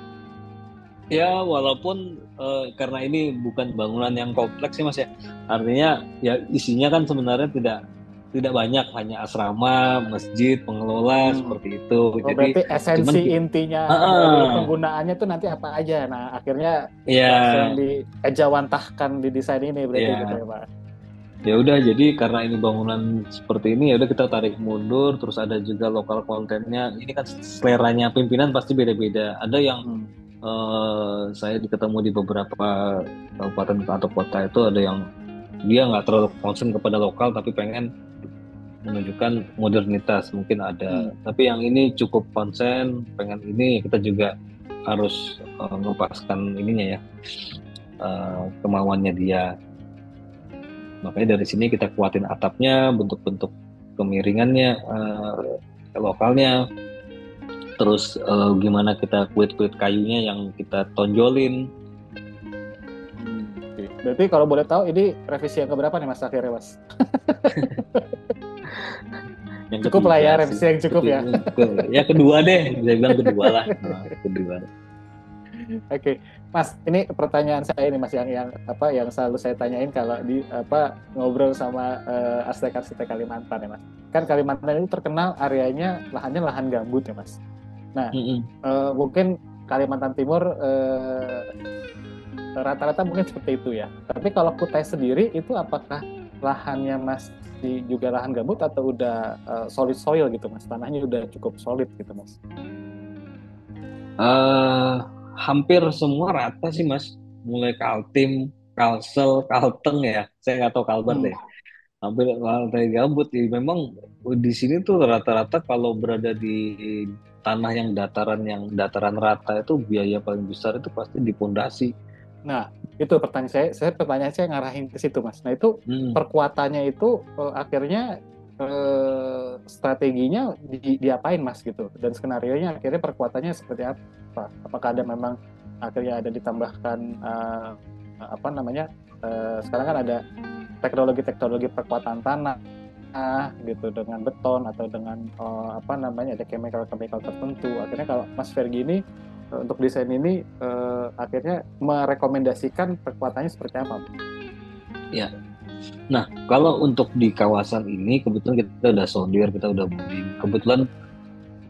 Ya, walaupun karena ini bukan bangunan yang kompleks sih Mas ya. Artinya ya isinya kan sebenarnya tidak tidak banyak, hanya asrama, masjid, pengelola seperti itu. Oh, Jadi berarti cuman esensi intinya dari penggunaannya tuh nanti apa aja. Nah, akhirnya langsung ya diejawantahkan di desain ini berarti gitu ya ya, Pak. ya udah, jadi karena ini bangunan seperti ini ya udah kita tarik mundur. Terus ada juga lokal kontennya. Ini kan seleranya pimpinan pasti beda-beda. Ada yang saya ketemu di beberapa kabupaten atau kota itu, ada yang dia nggak terlalu concern kepada lokal tapi pengen menunjukkan modernitas, mungkin ada. Tapi yang ini cukup konsen, pengen ini, kita juga harus melepaskan ininya ya, kemauannya dia. Makanya dari sini kita kuatin atapnya, bentuk-bentuk kemiringannya, lokalnya. Terus gimana kita kuit-kuit kayunya yang kita tonjolin. Berarti kalau boleh tahu ini revisi yang keberapa nih Mas akhirnya, Mas? Yang cukup lah ya, revisi yang cukup ya. Ya kedua deh, bisa bilang kedua lah. Kedua. Oke, Mas, ini pertanyaan saya ini Mas yang selalu saya tanyain kalau ngobrol sama arsitek-arsitek Kalimantan ya Mas. Kan Kalimantan itu terkenal areanya lahannya lahan gambut ya Mas. Nah, mungkin Kalimantan Timur rata-rata mungkin seperti itu ya. Tapi kalau Kutai sendiri itu apakah lahannya masih juga lahan gambut atau udah solid soil gitu Mas? Tanahnya udah cukup solid gitu Mas? Hampir semua rata sih Mas. Mulai Kaltim, Kalsel, Kalteng ya. Saya nggak tahu Kalbar deh. Hampir lantai gambut. Memang di sini tuh rata-rata kalau berada di tanah yang dataran rata itu biaya paling besar itu pasti di pondasi. Nah, itu pertanyaan saya ngarahin ke situ Mas. Nah, itu perkuatannya itu akhirnya strateginya diapain Mas gitu, dan skenarionya akhirnya perkuatannya seperti apa? Apakah ada memang akhirnya ada ditambahkan sekarang kan ada teknologi perkuatan tanah gitu dengan beton atau dengan ada chemical tertentu. Akhirnya kalau Mas Fergie ini untuk desain ini akhirnya merekomendasikan perkuatannya seperti apa? Ya. Nah, kalau untuk di kawasan ini kebetulan kita udah sondir, kita udah boring. Kebetulan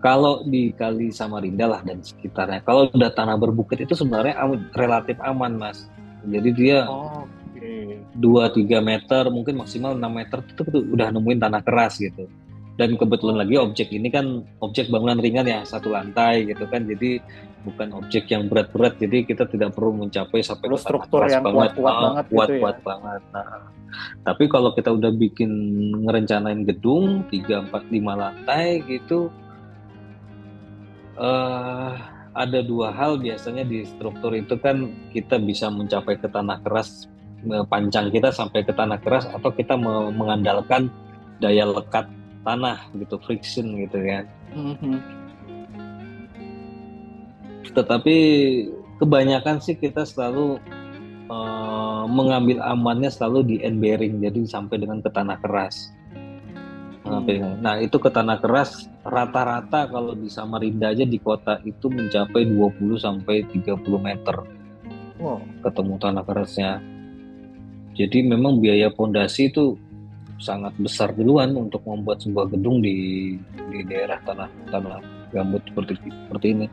kalau di Kali Samarinda lah dan sekitarnya, kalau udah tanah berbukit itu sebenarnya relatif aman, Mas. Jadi dia 2-3 meter, mungkin maksimal 6 meter itu udah nemuin tanah keras gitu. Dan kebetulan lagi objek ini kan objek bangunan ringan ya, 1 lantai gitu kan, jadi bukan objek yang berat-berat, jadi kita tidak perlu mencapai sampai ke struktur yang kuat banget. Nah, tapi kalau kita udah bikin ngerencanain gedung 3, 4, 5 lantai gitu, ada 2 hal biasanya di struktur itu kan, kita bisa mencapai ke tanah keras, panjang kita sampai ke tanah keras, atau kita mengandalkan daya lekat tanah gitu, friction gitu kan. Tetapi kebanyakan sih kita selalu mengambil amannya selalu di end bearing, jadi sampai dengan ke tanah keras. Nah, itu ke tanah keras rata-rata kalau di Samarinda aja di kota itu mencapai 20-30 meter. Ketemu tanah kerasnya. Jadi memang biaya pondasi itu sangat besar duluan untuk membuat sebuah gedung di daerah tanah gambut seperti ini.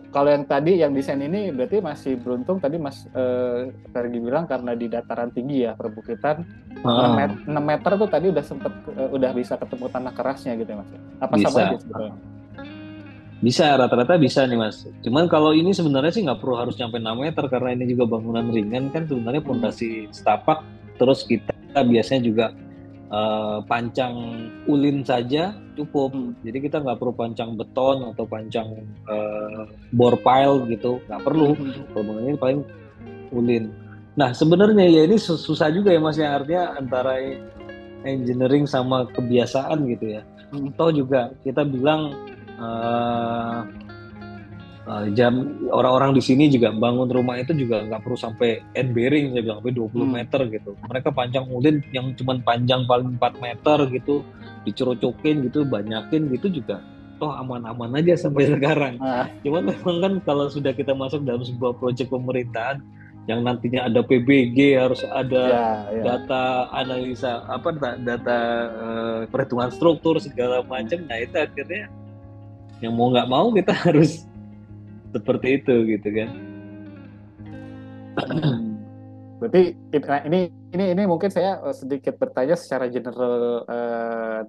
Kalau yang tadi yang desain ini berarti masih beruntung, tadi Mas Fergie bilang karena di dataran tinggi ya, perbukitan 6 meter tuh tadi udah bisa ketemu tanah kerasnya gitu ya Mas. Apa bisa, sama aja sebetulnya? Bisa, rata-rata bisa nih Mas. Cuman kalau ini sebenarnya sih nggak perlu harus sampai 6 meter karena ini juga bangunan ringan kan, sebenarnya pondasi setapak, terus kita biasanya juga pancang ulin saja cukup. Jadi kita nggak perlu pancang beton atau pancang bore pile gitu, nggak perlu. Bangunannya paling ulin. Nah sebenarnya ya ini susah juga ya Mas ya, artinya antara engineering sama kebiasaan gitu ya. Toh juga kita bilang orang-orang di sini juga bangun rumah itu juga nggak perlu sampai end bearing, saya bilang sampai 20 meter gitu. Mereka panjang ulin yang cuman panjang paling 4 meter gitu, dicerocokin gitu, banyakin gitu juga toh aman-aman aja sampai sekarang. Cuman memang kan kalau sudah kita masuk dalam sebuah proyek pemerintahan, yang nantinya ada PBG, harus ada Ya. data analisa data perhitungan struktur segala macam. Nah itu akhirnya yang mau nggak mau kita harus seperti itu gitu kan. Berarti nah, ini mungkin saya sedikit bertanya secara general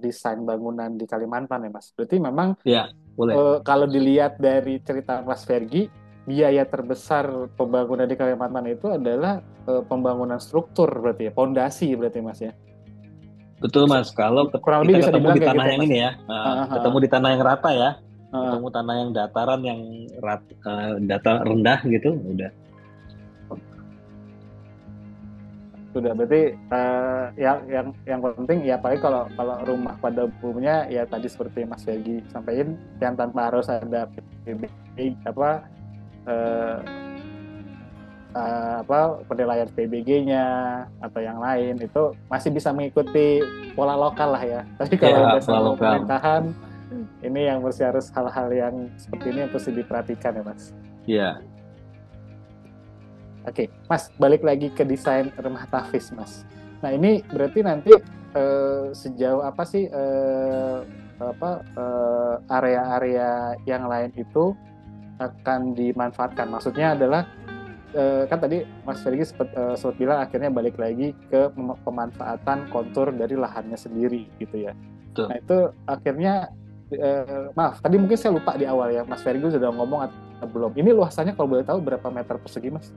desain bangunan di Kalimantan ya Mas. Berarti memang Ya boleh. kalau dilihat dari cerita Mas Fergi, biaya terbesar pembangunan di Kalimantan itu adalah pembangunan struktur berarti ya, pondasi berarti Mas ya. Betul Mas, kalau Kurang kita lebih bisa ketemu dibilang di kayak tanah gitu ya yang Mas. ini ya, ketemu di tanah yang rata ya, ketemu tanah yang dataran yang data rendah gitu, udah. Sudah berarti yang penting ya paling kalau rumah pada umumnya ya tadi seperti Mas Fergi sampaikan, yang tanpa harus ada PBG eh, penilaian PBG-nya atau yang lain itu masih bisa mengikuti pola lokal lah ya. Tapi kalau Ya, udah pola sama lokal. pemerintahan, ini yang harus hal-hal yang seperti ini yang harus diperhatikan ya Mas. Ya. Oke, Mas, balik lagi ke desain rumah tahfiz, Mas. Nah, ini berarti nanti sejauh apa sih area-area yang lain itu akan dimanfaatkan? Maksudnya adalah kan tadi Mas Fergi sempat bilang akhirnya balik lagi ke pemanfaatan kontur dari lahannya sendiri gitu ya. Betul. Nah, itu akhirnya maaf, tadi mungkin saya lupa di awal ya, Mas Fergi sudah ngomong atau belum. Ini luasannya kalau boleh tahu berapa meter persegi, Mas?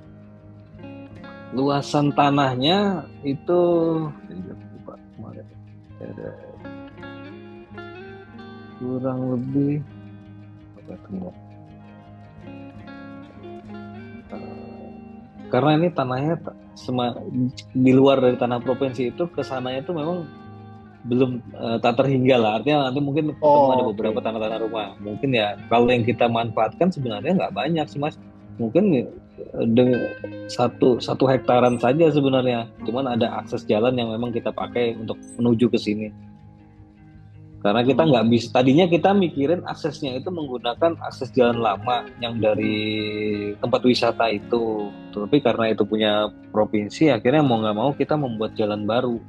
Luasan tanahnya itu ada kurang lebih karena ini tanahnya di luar dari tanah provinsi itu ke sananya itu memang belum tak terhingga lah, artinya nanti mungkin ketemu ada beberapa tanah-tanah rumah, mungkin ya kalau yang kita manfaatkan sebenarnya nggak banyak sih Mas, mungkin satu hektaran saja sebenarnya, cuman ada akses jalan yang memang kita pakai untuk menuju ke sini. Karena kita nggak bisa, tadinya kita mikirin aksesnya itu menggunakan akses jalan lama yang dari tempat wisata itu, tapi karena itu punya provinsi, akhirnya mau nggak mau kita membuat jalan baru,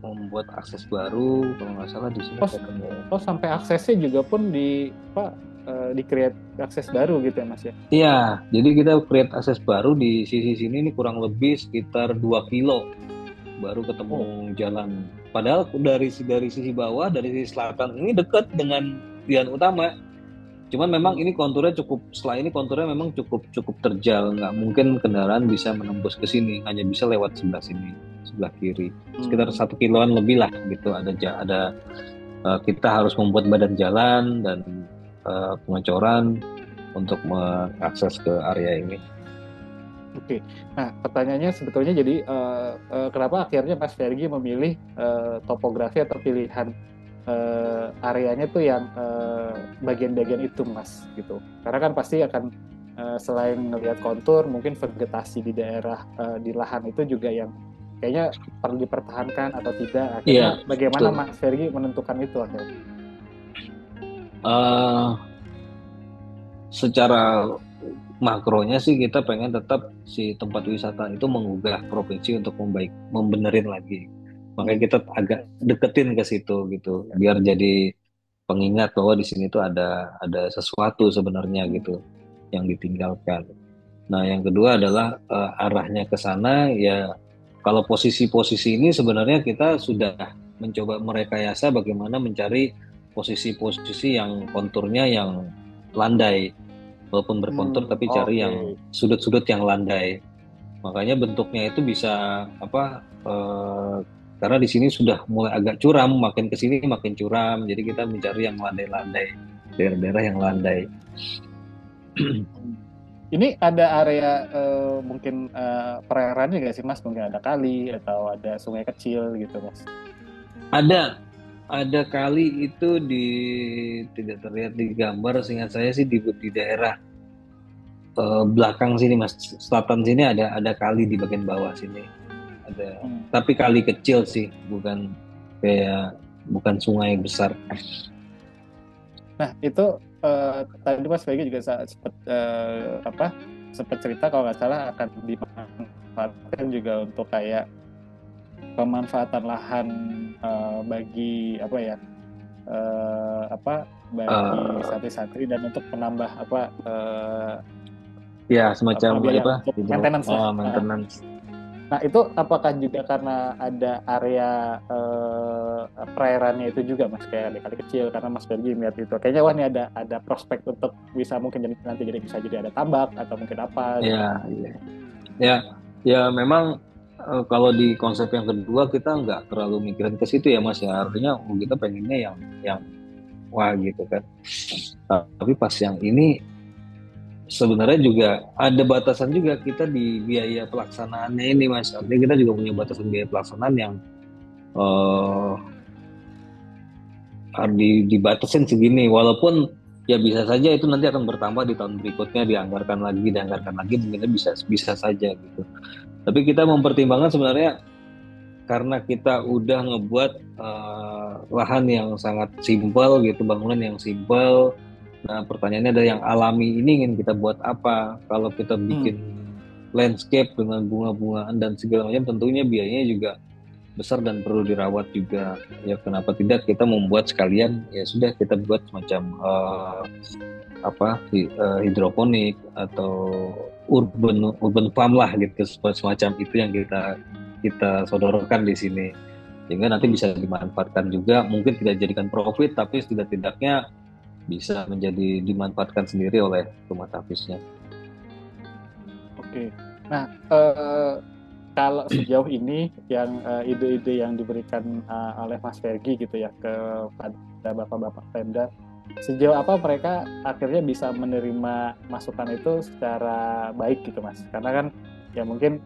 membuat akses baru, kalau nggak salah di sini. Sampai aksesnya juga pun di create akses baru gitu ya Mas ya? Iya, jadi kita create akses baru di sisi sini ini kurang lebih sekitar 2 kilo baru ketemu jalan. Padahal dari sisi bawah, dari sisi selatan ini dekat dengan jalan utama. Cuman memang ini konturnya memang cukup terjal, nggak mungkin kendaraan bisa menembus ke sini, hanya bisa lewat sebelah sini, sebelah kiri. Sekitar 1 kiloan lebih lah gitu. Ada kita harus membuat badan jalan dan pengecoran untuk mengakses ke area ini. Oke, nah pertanyaannya sebetulnya jadi kenapa akhirnya Mas Fergi memilih topografi atau pilihan areanya tuh yang bagian-bagian itu Mas gitu? Karena kan pasti akan selain melihat kontur, mungkin vegetasi di daerah di lahan itu juga yang kayaknya perlu dipertahankan atau tidak. Akhirnya bagaimana betul. Mas Fergi menentukan itu akhirnya? Secara makronya sih kita pengen tetap si tempat wisata itu menggugah provinsi untuk membenerin lagi, makanya kita agak deketin ke situ gitu, biar jadi pengingat bahwa di sini tuh ada sesuatu sebenarnya gitu yang ditinggalkan. Nah yang kedua adalah arahnya ke sana ya. Kalau posisi-posisi ini sebenarnya kita sudah mencoba merekayasa bagaimana mencari posisi-posisi yang konturnya yang landai, walaupun berkontur tapi cari yang sudut-sudut yang landai. Makanya bentuknya itu bisa karena di sini sudah mulai agak curam, makin ke sini makin curam. Jadi kita mencari yang landai-landai, daerah-daerah yang landai. Ini ada area mungkin perairannya nggak sih Mas? Mungkin ada kali atau ada sungai kecil gitu Mas? Ada kali itu tidak terlihat di gambar, seingat saya sih di daerah belakang sini Mas, selatan sini ada kali di bagian bawah sini ada, tapi kali kecil sih, bukan sungai besar. Nah itu tadi Mas Fergi juga sempat sempat cerita kalau nggak salah akan dimanfaatkan juga untuk kayak pemanfaatan lahan bagi apa ya bagi Eh, santri-santri dan untuk menambah ya semacam biaya apa untuk maintenance lah. maintenance. Nah itu apakah juga karena ada area perairannya itu juga Mas, kayak ada kali kecil, karena Mas Fergie melihat itu kayaknya wah ini ada prospek untuk bisa mungkin nanti jadi bisa jadi ada tambak atau mungkin apa gitu. Ya, ya, ya, ya memang kalau di konsep yang kedua kita nggak terlalu mikirin ke situ ya Mas ya. Artinya kita pengennya yang wah gitu kan. Tapi pas yang ini sebenarnya juga ada batasan juga kita di biaya pelaksanaannya ini Mas. Artinya kita juga punya batasan biaya pelaksanaan yang harus dibatasin segini. Walaupun ya bisa saja itu nanti akan bertambah di tahun berikutnya, dianggarkan lagi, mungkin bisa saja gitu. Tapi kita mempertimbangkan sebenarnya karena kita udah ngebuat lahan yang sangat simpel gitu, bangunan yang simpel. Nah pertanyaannya ada yang alami ini ingin kita buat apa? Kalau kita bikin landscape dengan bunga-bungaan dan segala macam, tentunya biayanya juga besar dan perlu dirawat juga. Ya kenapa tidak kita membuat sekalian, ya sudah kita buat semacam hidroponik atau urban farm lah gitu, semacam itu yang kita sodorkan di sini, sehingga nanti bisa dimanfaatkan juga, mungkin tidak jadikan profit tapi setidak-tidaknya bisa menjadi dimanfaatkan sendiri oleh rumah tafisnya. Oke. Nah, kalau sejauh ini yang ide-ide yang diberikan oleh Mas Fergie gitu ya kepada bapak-bapak Pemda, sejauh apa mereka akhirnya bisa menerima masukan itu secara baik gitu Mas? Karena kan ya mungkin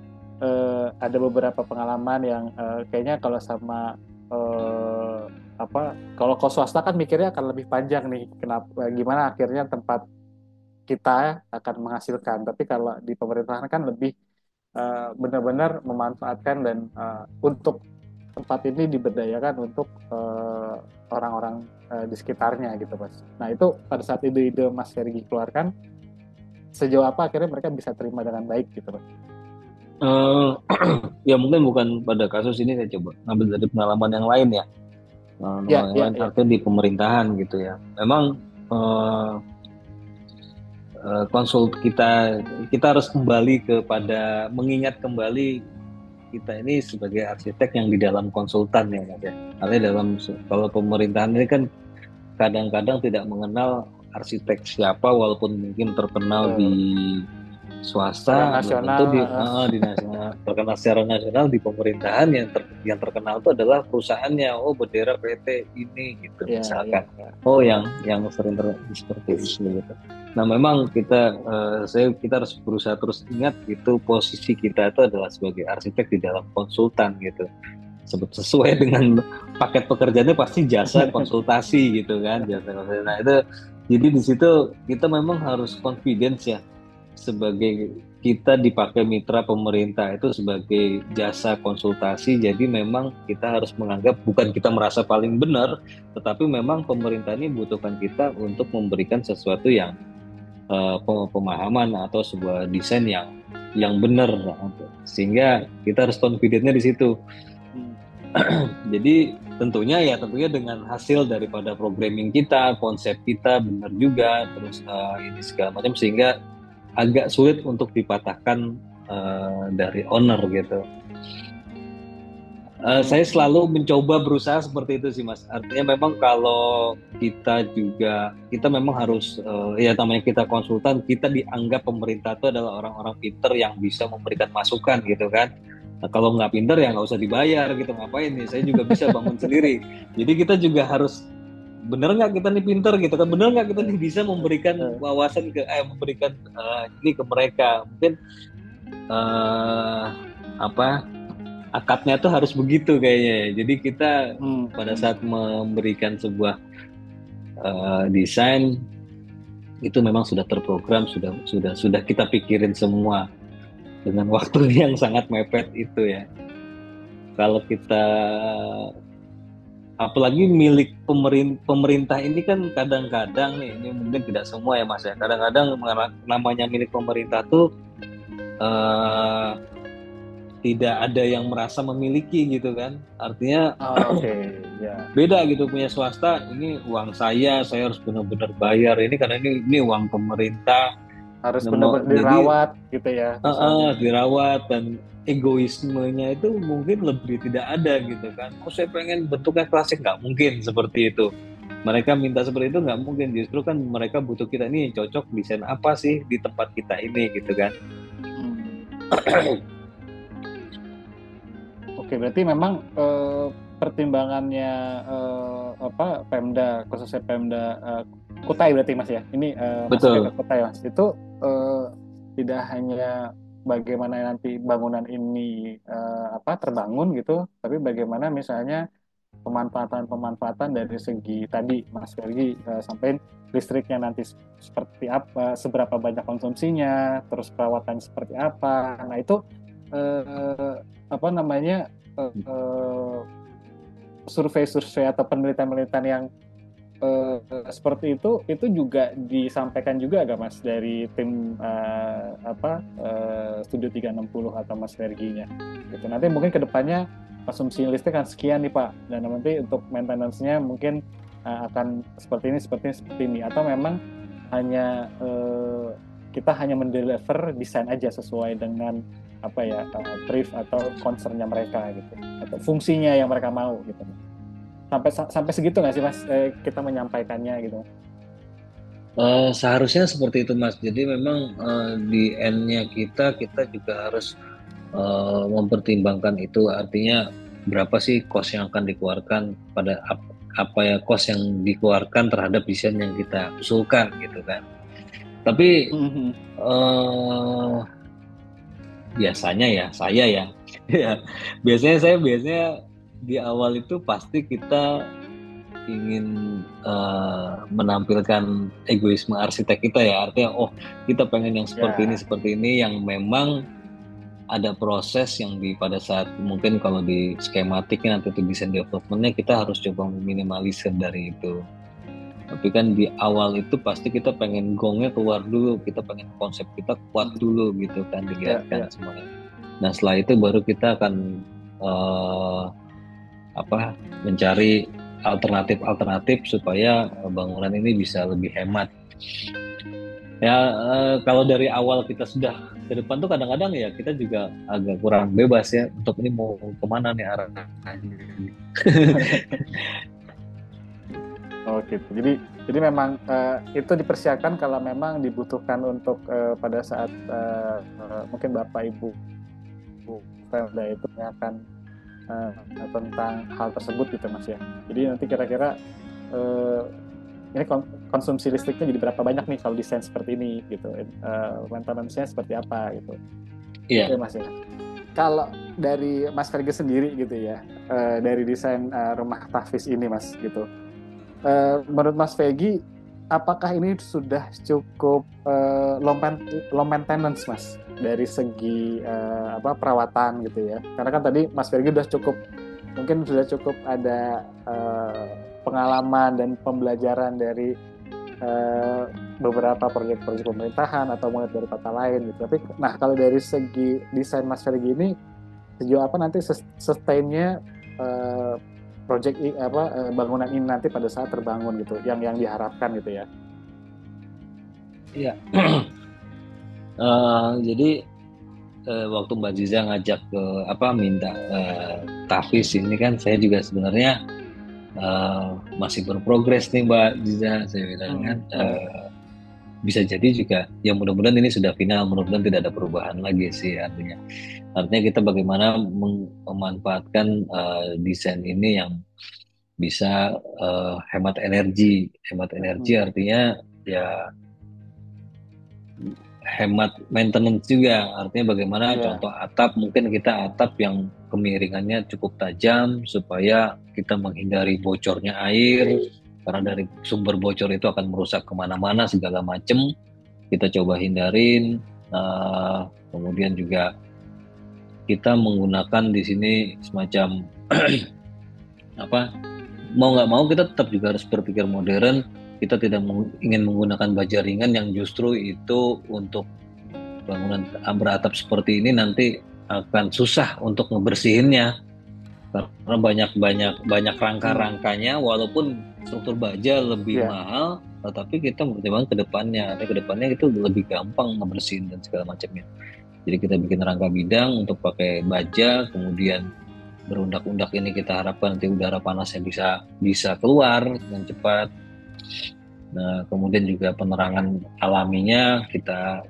ada beberapa pengalaman yang kayaknya kalau sama kalau swasta kan mikirnya akan lebih panjang nih, gimana akhirnya tempat kita akan menghasilkan, tapi kalau di pemerintahan kan lebih benar-benar memanfaatkan dan untuk tempat ini diberdayakan untuk orang-orang di sekitarnya gitu Mas. Nah itu pada saat ide-ide Mas Fergie keluarkan, sejauh apa akhirnya mereka bisa terima dengan baik gitu Mas? Ya mungkin bukan pada kasus ini, saya coba ngambil dari pengalaman yang lain ya. Artinya di pemerintahan gitu ya. Memang kita harus kembali kepada mengingat kembali kita ini sebagai arsitek yang di dalam konsultan ya Mas ya. Artinya kalau pemerintahan ini kan kadang-kadang tidak mengenal arsitek siapa, walaupun mungkin terkenal di swasta, nasional, di nasional, terkenal secara nasional. Di pemerintahan yang terkenal itu adalah perusahaannya, bendera PT ini gitu misalkan. Yang sering seperti itu gitu. Nah memang kita harus berusaha terus ingat itu posisi kita itu adalah sebagai arsitek di dalam konsultan gitu. Sesuai dengan paket pekerjaannya pasti jasa konsultasi gitu kan, jasa konsultasi. Nah itu jadi di situ kita memang harus confidence ya, sebagai kita dipakai mitra pemerintah itu sebagai jasa konsultasi. Jadi memang kita harus menganggap bukan kita merasa paling benar, tetapi memang pemerintah ini butuhkan kita untuk memberikan sesuatu yang pemahaman atau sebuah desain yang benar, sehingga kita harus confidentnya di situ. Jadi tentunya dengan hasil daripada programming kita, konsep kita benar juga, terus ini segala macam, sehingga agak sulit untuk dipatahkan dari owner gitu. Saya selalu mencoba berusaha seperti itu sih Mas. Artinya memang kalau kita memang harus namanya kita konsultan, kita dianggap pemerintah itu adalah orang-orang pinter yang bisa memberikan masukan gitu kan. Nah, kalau nggak pinter ya nggak usah dibayar gitu, ngapain nih, saya juga bisa bangun sendiri. Jadi kita juga harus bener nggak kita nih pinter gitu kan, bener nggak kita nih bisa memberikan wawasan memberikan ini ke mereka. Mungkin akadnya tuh harus begitu kayaknya. Jadi kita pada saat memberikan sebuah desain itu memang sudah terprogram, sudah kita pikirin semua dengan waktu yang sangat mepet itu ya. Kalau kita apalagi milik pemerintah ini kan kadang-kadang nih, ini mungkin tidak semua ya Mas ya, kadang-kadang namanya milik pemerintah tuh tidak ada yang merasa memiliki gitu kan, artinya Oke, ya. beda gitu. Punya swasta, ini uang saya harus benar-benar bayar ini karena ini uang pemerintah. Harus benar-benar Jadi dirawat gitu ya, misalnya. dirawat, dan egoismenya itu mungkin lebih tidak ada gitu kan. Oh saya pengen bentuknya klasik, nggak mungkin seperti itu. Mereka minta seperti itu nggak mungkin, justru kan mereka butuh kita ini cocok desain apa sih di tempat kita ini gitu kan. Oke, berarti memang pertimbangannya Pemda, khususnya Pemda Kutai berarti Mas ya. Ini masuknya ke Kutai Mas. Itu tidak hanya bagaimana nanti bangunan ini terbangun gitu, tapi bagaimana misalnya pemanfaatan dari segi tadi Mas Fergi sampaikan listriknya nanti seperti apa, seberapa banyak konsumsinya, terus perawatan seperti apa. Nah itu survei-survei atau penelitian-penelitian yang seperti itu juga disampaikan juga gak Mas dari tim Studio 360 atau Mas Ferginya gitu. Nanti mungkin kedepannya konsumsi listrik kan sekian nih Pak, dan nanti untuk maintenance-nya mungkin akan seperti ini, atau memang hanya kita hanya mendeliver desain aja sesuai dengan brief atau concern-nya mereka gitu, atau fungsinya yang mereka mau gitu. Sampai segitu nggak sih Mas kita menyampaikannya gitu? Seharusnya seperti itu Mas. Jadi memang di end-nya kita juga harus mempertimbangkan itu, artinya berapa sih cost yang akan dikeluarkan pada cost yang dikeluarkan terhadap desain yang kita usulkan gitu kan. Tapi biasanya ya saya biasanya di awal itu pasti kita ingin menampilkan egoisme arsitek kita ya, artinya kita pengen yang seperti ini yang memang ada proses yang pada saat mungkin kalau di skematiknya nanti itu desain developmentnya kita harus coba meminimalisir dari itu. Tapi kan di awal itu pasti kita pengen gongnya keluar dulu, kita pengen konsep kita kuat dulu gitu kan, dilihatkan semuanya. Nah setelah itu baru kita akan mencari alternatif supaya bangunan ini bisa lebih hemat. Ya kalau dari awal kita sudah ke depan tuh kadang-kadang ya kita juga agak kurang bebas ya untuk ini mau kemana nih arahnya. Oh gitu. Jadi memang itu dipersiapkan kalau memang dibutuhkan untuk pada saat mungkin Bapak Ibu Pemda itu akan tentang hal tersebut gitu Mas ya. Jadi nanti kira-kira ini konsumsi listriknya jadi berapa banyak nih kalau desain seperti ini gitu, maintenance-nya seperti apa gitu. Iya. Oke Mas ya. Kalau dari Mas Fergi sendiri gitu ya, dari desain rumah tahfiz ini Mas gitu, menurut Mas Fergi apakah ini sudah cukup low maintenance Mas dari segi perawatan gitu ya? Karena kan tadi Mas Fergi mungkin sudah cukup ada pengalaman dan pembelajaran dari beberapa proyek-proyek pemerintahan atau mulai dari kota lain gitu. Tapi nah kalau dari segi desain Mas Fergi ini sejauh apa nanti sustain-nya bangunan ini nanti pada saat terbangun gitu, yang diharapkan gitu ya? Iya. Jadi waktu Mbak Ziza ngajak ke minta tahfiz ini kan saya juga sebenarnya masih berprogres nih Mbak Ziza, saya bilang kan bisa jadi juga ya mudah-mudahan ini sudah final, mudah-mudahan tidak ada perubahan lagi sih, artinya kita bagaimana memanfaatkan desain ini yang bisa hemat energi artinya ya hemat maintenance juga, artinya bagaimana contoh atap, mungkin kita atap yang kemiringannya cukup tajam supaya kita menghindari bocornya air, karena dari sumber bocor itu akan merusak kemana-mana segala macam, kita coba hindarin. Kemudian juga kita menggunakan di sini semacam mau nggak mau kita tetap juga harus berpikir modern. Kita tidak ingin menggunakan baja ringan yang justru itu untuk bangunan beratap seperti ini nanti akan susah untuk ngebersihinnya karena banyak rangka-rangkanya, walaupun struktur baja lebih mahal, tetapi kita mempertimbangkan ke depannya itu lebih gampang ngebersihin dan segala macamnya. Jadi kita bikin rangka bidang untuk pakai baja, kemudian berundak-undak ini kita harapkan nanti udara panasnya bisa keluar dengan cepat. Nah, kemudian juga penerangan alaminya kita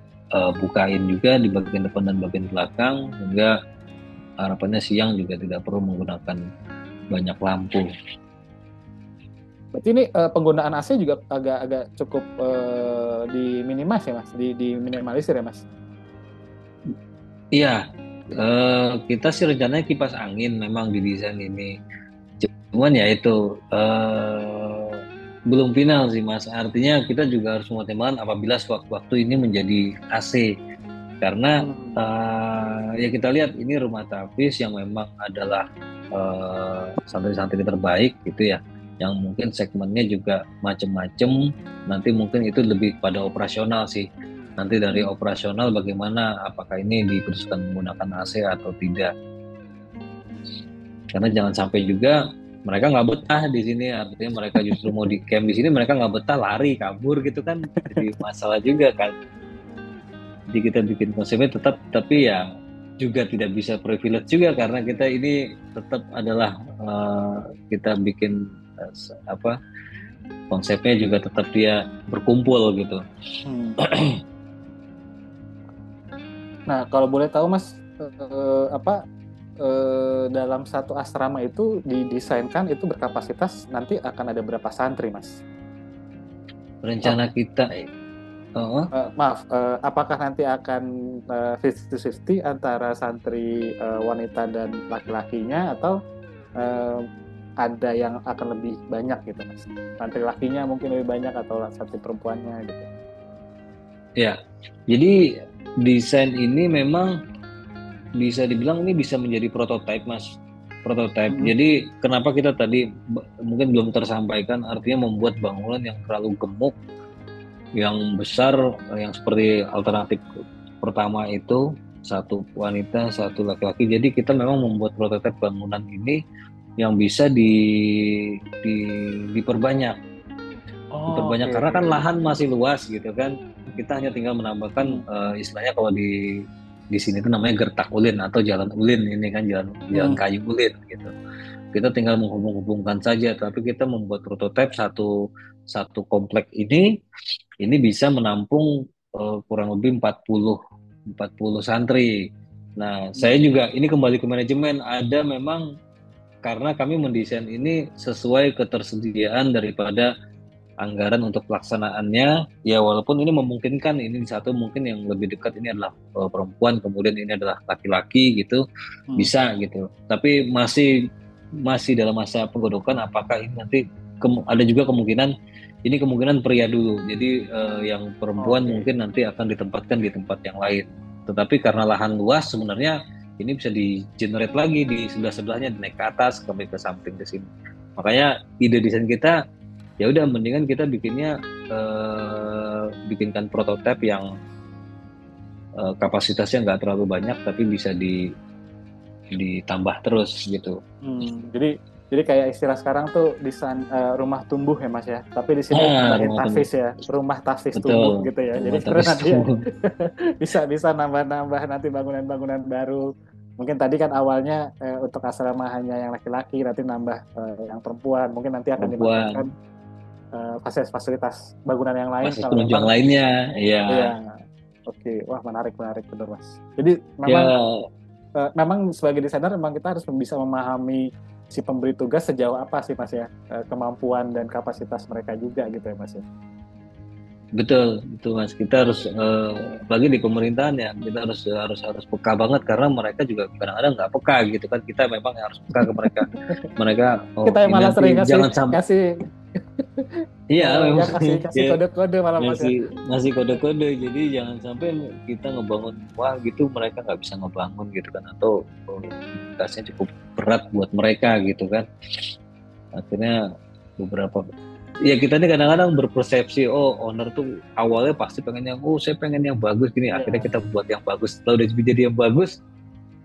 bukain juga di bagian depan dan bagian belakang, sehingga harapannya siang juga tidak perlu menggunakan banyak lampu. Berarti ini penggunaan AC juga agak cukup diminimas ya Mas, diminimalisir ya Mas? Iya, kita sih rencananya kipas angin memang didesain ini. Cuman ya itu belum final sih Mas. Artinya kita juga harus mempertimbangkan apabila sewaktu-waktu ini menjadi AC. Karena ya kita lihat ini rumah tapis yang memang adalah santri-santri terbaik gitu ya, yang mungkin segmennya juga macam-macam. Nanti mungkin itu lebih pada operasional sih. Nanti dari operasional bagaimana, apakah ini diperlukan menggunakan AC atau tidak. Karena jangan sampai juga mereka nggak betah di sini, artinya mereka justru mau di camp di sini, mereka nggak betah, lari kabur gitu kan, jadi masalah juga kan. Jadi kita bikin konsepnya tetap, tapi ya juga tidak bisa privilege juga karena kita ini tetap adalah kita bikin konsepnya juga tetap dia berkumpul gitu. Nah, kalau boleh tahu Mas, dalam satu asrama itu didesainkan itu berkapasitas nanti akan ada berapa santri Mas? Rencana kita apakah nanti akan 50-50 antara santri wanita dan laki-lakinya, atau ada yang akan lebih banyak gitu Mas? Santri lakinya mungkin lebih banyak atau santri perempuannya gitu? Ya, jadi desain ini memang bisa dibilang ini bisa menjadi prototipe Mas. Prototipe. Jadi kenapa kita tadi mungkin belum tersampaikan, artinya membuat bangunan yang terlalu gemuk, yang besar, yang seperti alternatif pertama itu satu wanita, satu laki-laki. Jadi kita memang membuat prototipe bangunan ini yang bisa diperbanyak. Diperbanyak karena kan lahan masih luas gitu kan. Kita hanya tinggal menambahkan istilahnya kalau di sini itu namanya gertak ulin atau jalan ulin, ini kan jalan kayu ulin gitu. Kita tinggal menghubung-hubungkan saja, tapi kita membuat prototipe satu komplek ini bisa menampung kurang lebih 40 santri. Nah, saya juga ini kembali ke manajemen, ada memang karena kami mendesain ini sesuai ketersediaan daripada anggaran untuk pelaksanaannya, ya walaupun ini memungkinkan ini satu mungkin yang lebih dekat ini adalah perempuan, kemudian ini adalah laki-laki gitu, bisa gitu. Tapi masih dalam masa penggodokan, apakah ini nanti ada juga kemungkinan pria dulu. Jadi yang perempuan mungkin nanti akan ditempatkan di tempat yang lain. Tetapi karena lahan luas sebenarnya ini bisa di-generate lagi di sebelah-sebelahnya, naik ke atas, sampai ke samping ke sini. Makanya ide desain kita ya udah mendingan kita bikinkan prototipe yang kapasitasnya nggak terlalu banyak tapi bisa ditambah terus gitu. Jadi kayak istilah sekarang tuh desain rumah tumbuh ya Mas ya. Tapi di sini nambahin tafis ya, rumah tafis tumbuh gitu ya. Jadi nanti bisa nambah nanti bangunan-bangunan baru. Mungkin tadi kan awalnya untuk asrama hanya yang laki-laki, nanti nambah yang perempuan. Mungkin nanti akan dimasukkan fasilitas bangunan yang lain. Fasilitas penunjang lainnya, iya. Oke, wah menarik benar Mas. Jadi memang sebagai desainer memang kita harus bisa memahami si pemberi tugas sejauh apa sih Mas ya, kemampuan dan kapasitas mereka juga gitu ya Mas ya. Betul Mas, kita harus apalagi di pemerintahan ya, kita harus peka banget karena mereka juga kadang-kadang nggak peka gitu kan. Kita memang harus peka ke mereka kita yang malah sering kasih memang kasih kode-kode malah ngasih kode-kode. Jadi jangan sampai kita ngebangun gitu mereka nggak bisa ngebangun gitu kan, atau tugasnya cukup berat buat mereka gitu kan. Akhirnya beberapa, ya kita ini kadang-kadang berpersepsi, oh owner tuh awalnya pasti pengen yang, oh saya pengen yang bagus gini, akhirnya kita buat yang bagus. Setelah udah jadi yang bagus,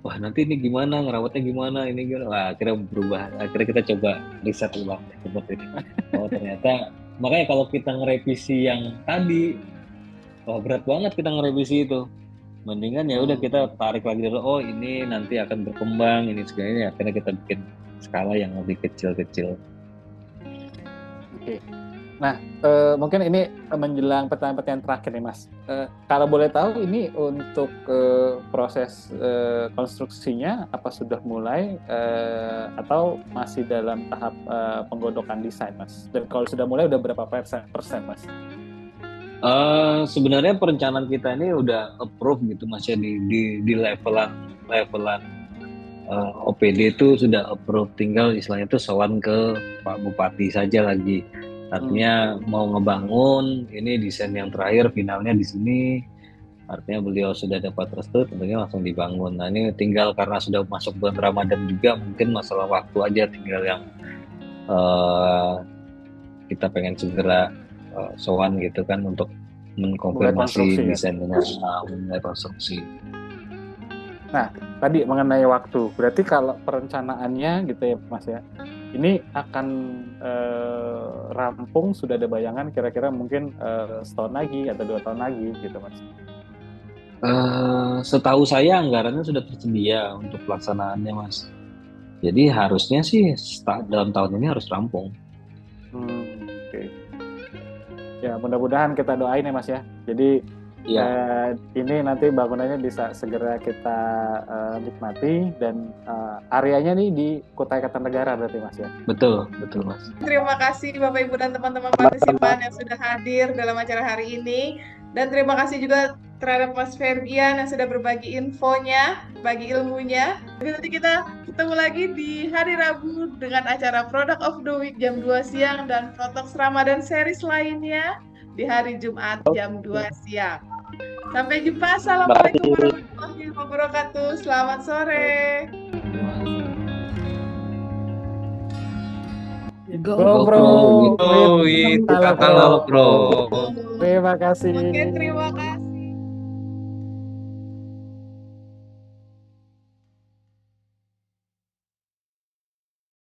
wah nanti ini gimana, ngerawatnya gimana, ini gimana, wah akhirnya berubah. Akhirnya kita coba riset ulang seperti ini. Oh ternyata, makanya kalau kita ngerevisi yang tadi, wah berat banget kita ngerevisi itu. Mendingan ya udah kita tarik lagi dulu, oh ini nanti akan berkembang, ini segala, akhirnya kita bikin skala yang lebih kecil-kecil. Oke. Nah, mungkin ini menjelang pertanyaan-pertanyaan terakhir nih Mas. Kalau boleh tahu ini untuk proses konstruksinya apa sudah mulai atau masih dalam tahap penggodokan desain Mas? Dan kalau sudah mulai udah berapa persen Mas? Sebenarnya perencanaan kita ini udah approve gitu Mas ya, di levelan OPD itu sudah approve, tinggal istilahnya itu sowan ke Pak Bupati saja lagi. Artinya mau ngebangun, ini desain yang terakhir finalnya di sini. Artinya beliau sudah dapat restu, tentunya langsung dibangun. Nah ini tinggal karena sudah masuk bulan Ramadan juga, mungkin masalah waktu aja, tinggal yang kita pengen segera sowan gitu kan untuk mengkonfirmasi desain dengan mulai konstruksi. Nah, tadi mengenai waktu, berarti kalau perencanaannya gitu ya Mas ya, ini akan rampung, sudah ada bayangan kira-kira mungkin setahun lagi atau 2 tahun lagi gitu Mas? Setahu saya anggarannya sudah tersedia untuk pelaksanaannya Mas. Jadi harusnya sih dalam tahun ini harus rampung. Oke. Ya mudah-mudahan kita doain ya Mas ya. Jadi ini nanti bangunannya bisa segera kita nikmati, dan areanya nih di Kutai Kartanegara berarti Mas ya? Betul Mas. Terima kasih Bapak Ibu dan teman-teman partisipan yang sudah hadir dalam acara hari ini, dan terima kasih juga terhadap Mas Ferdian yang sudah berbagi infonya, bagi ilmunya. Nanti kita ketemu lagi di hari Rabu dengan acara Product of the Week jam 2 siang dan Protox Ramadan series lainnya di hari Jumat jam 2 siang. Sampai jumpa. Assalamualaikum warahmatullahi wabarakatuh. Selamat sore. Bro. Terima kasih. Oke, terima kasih.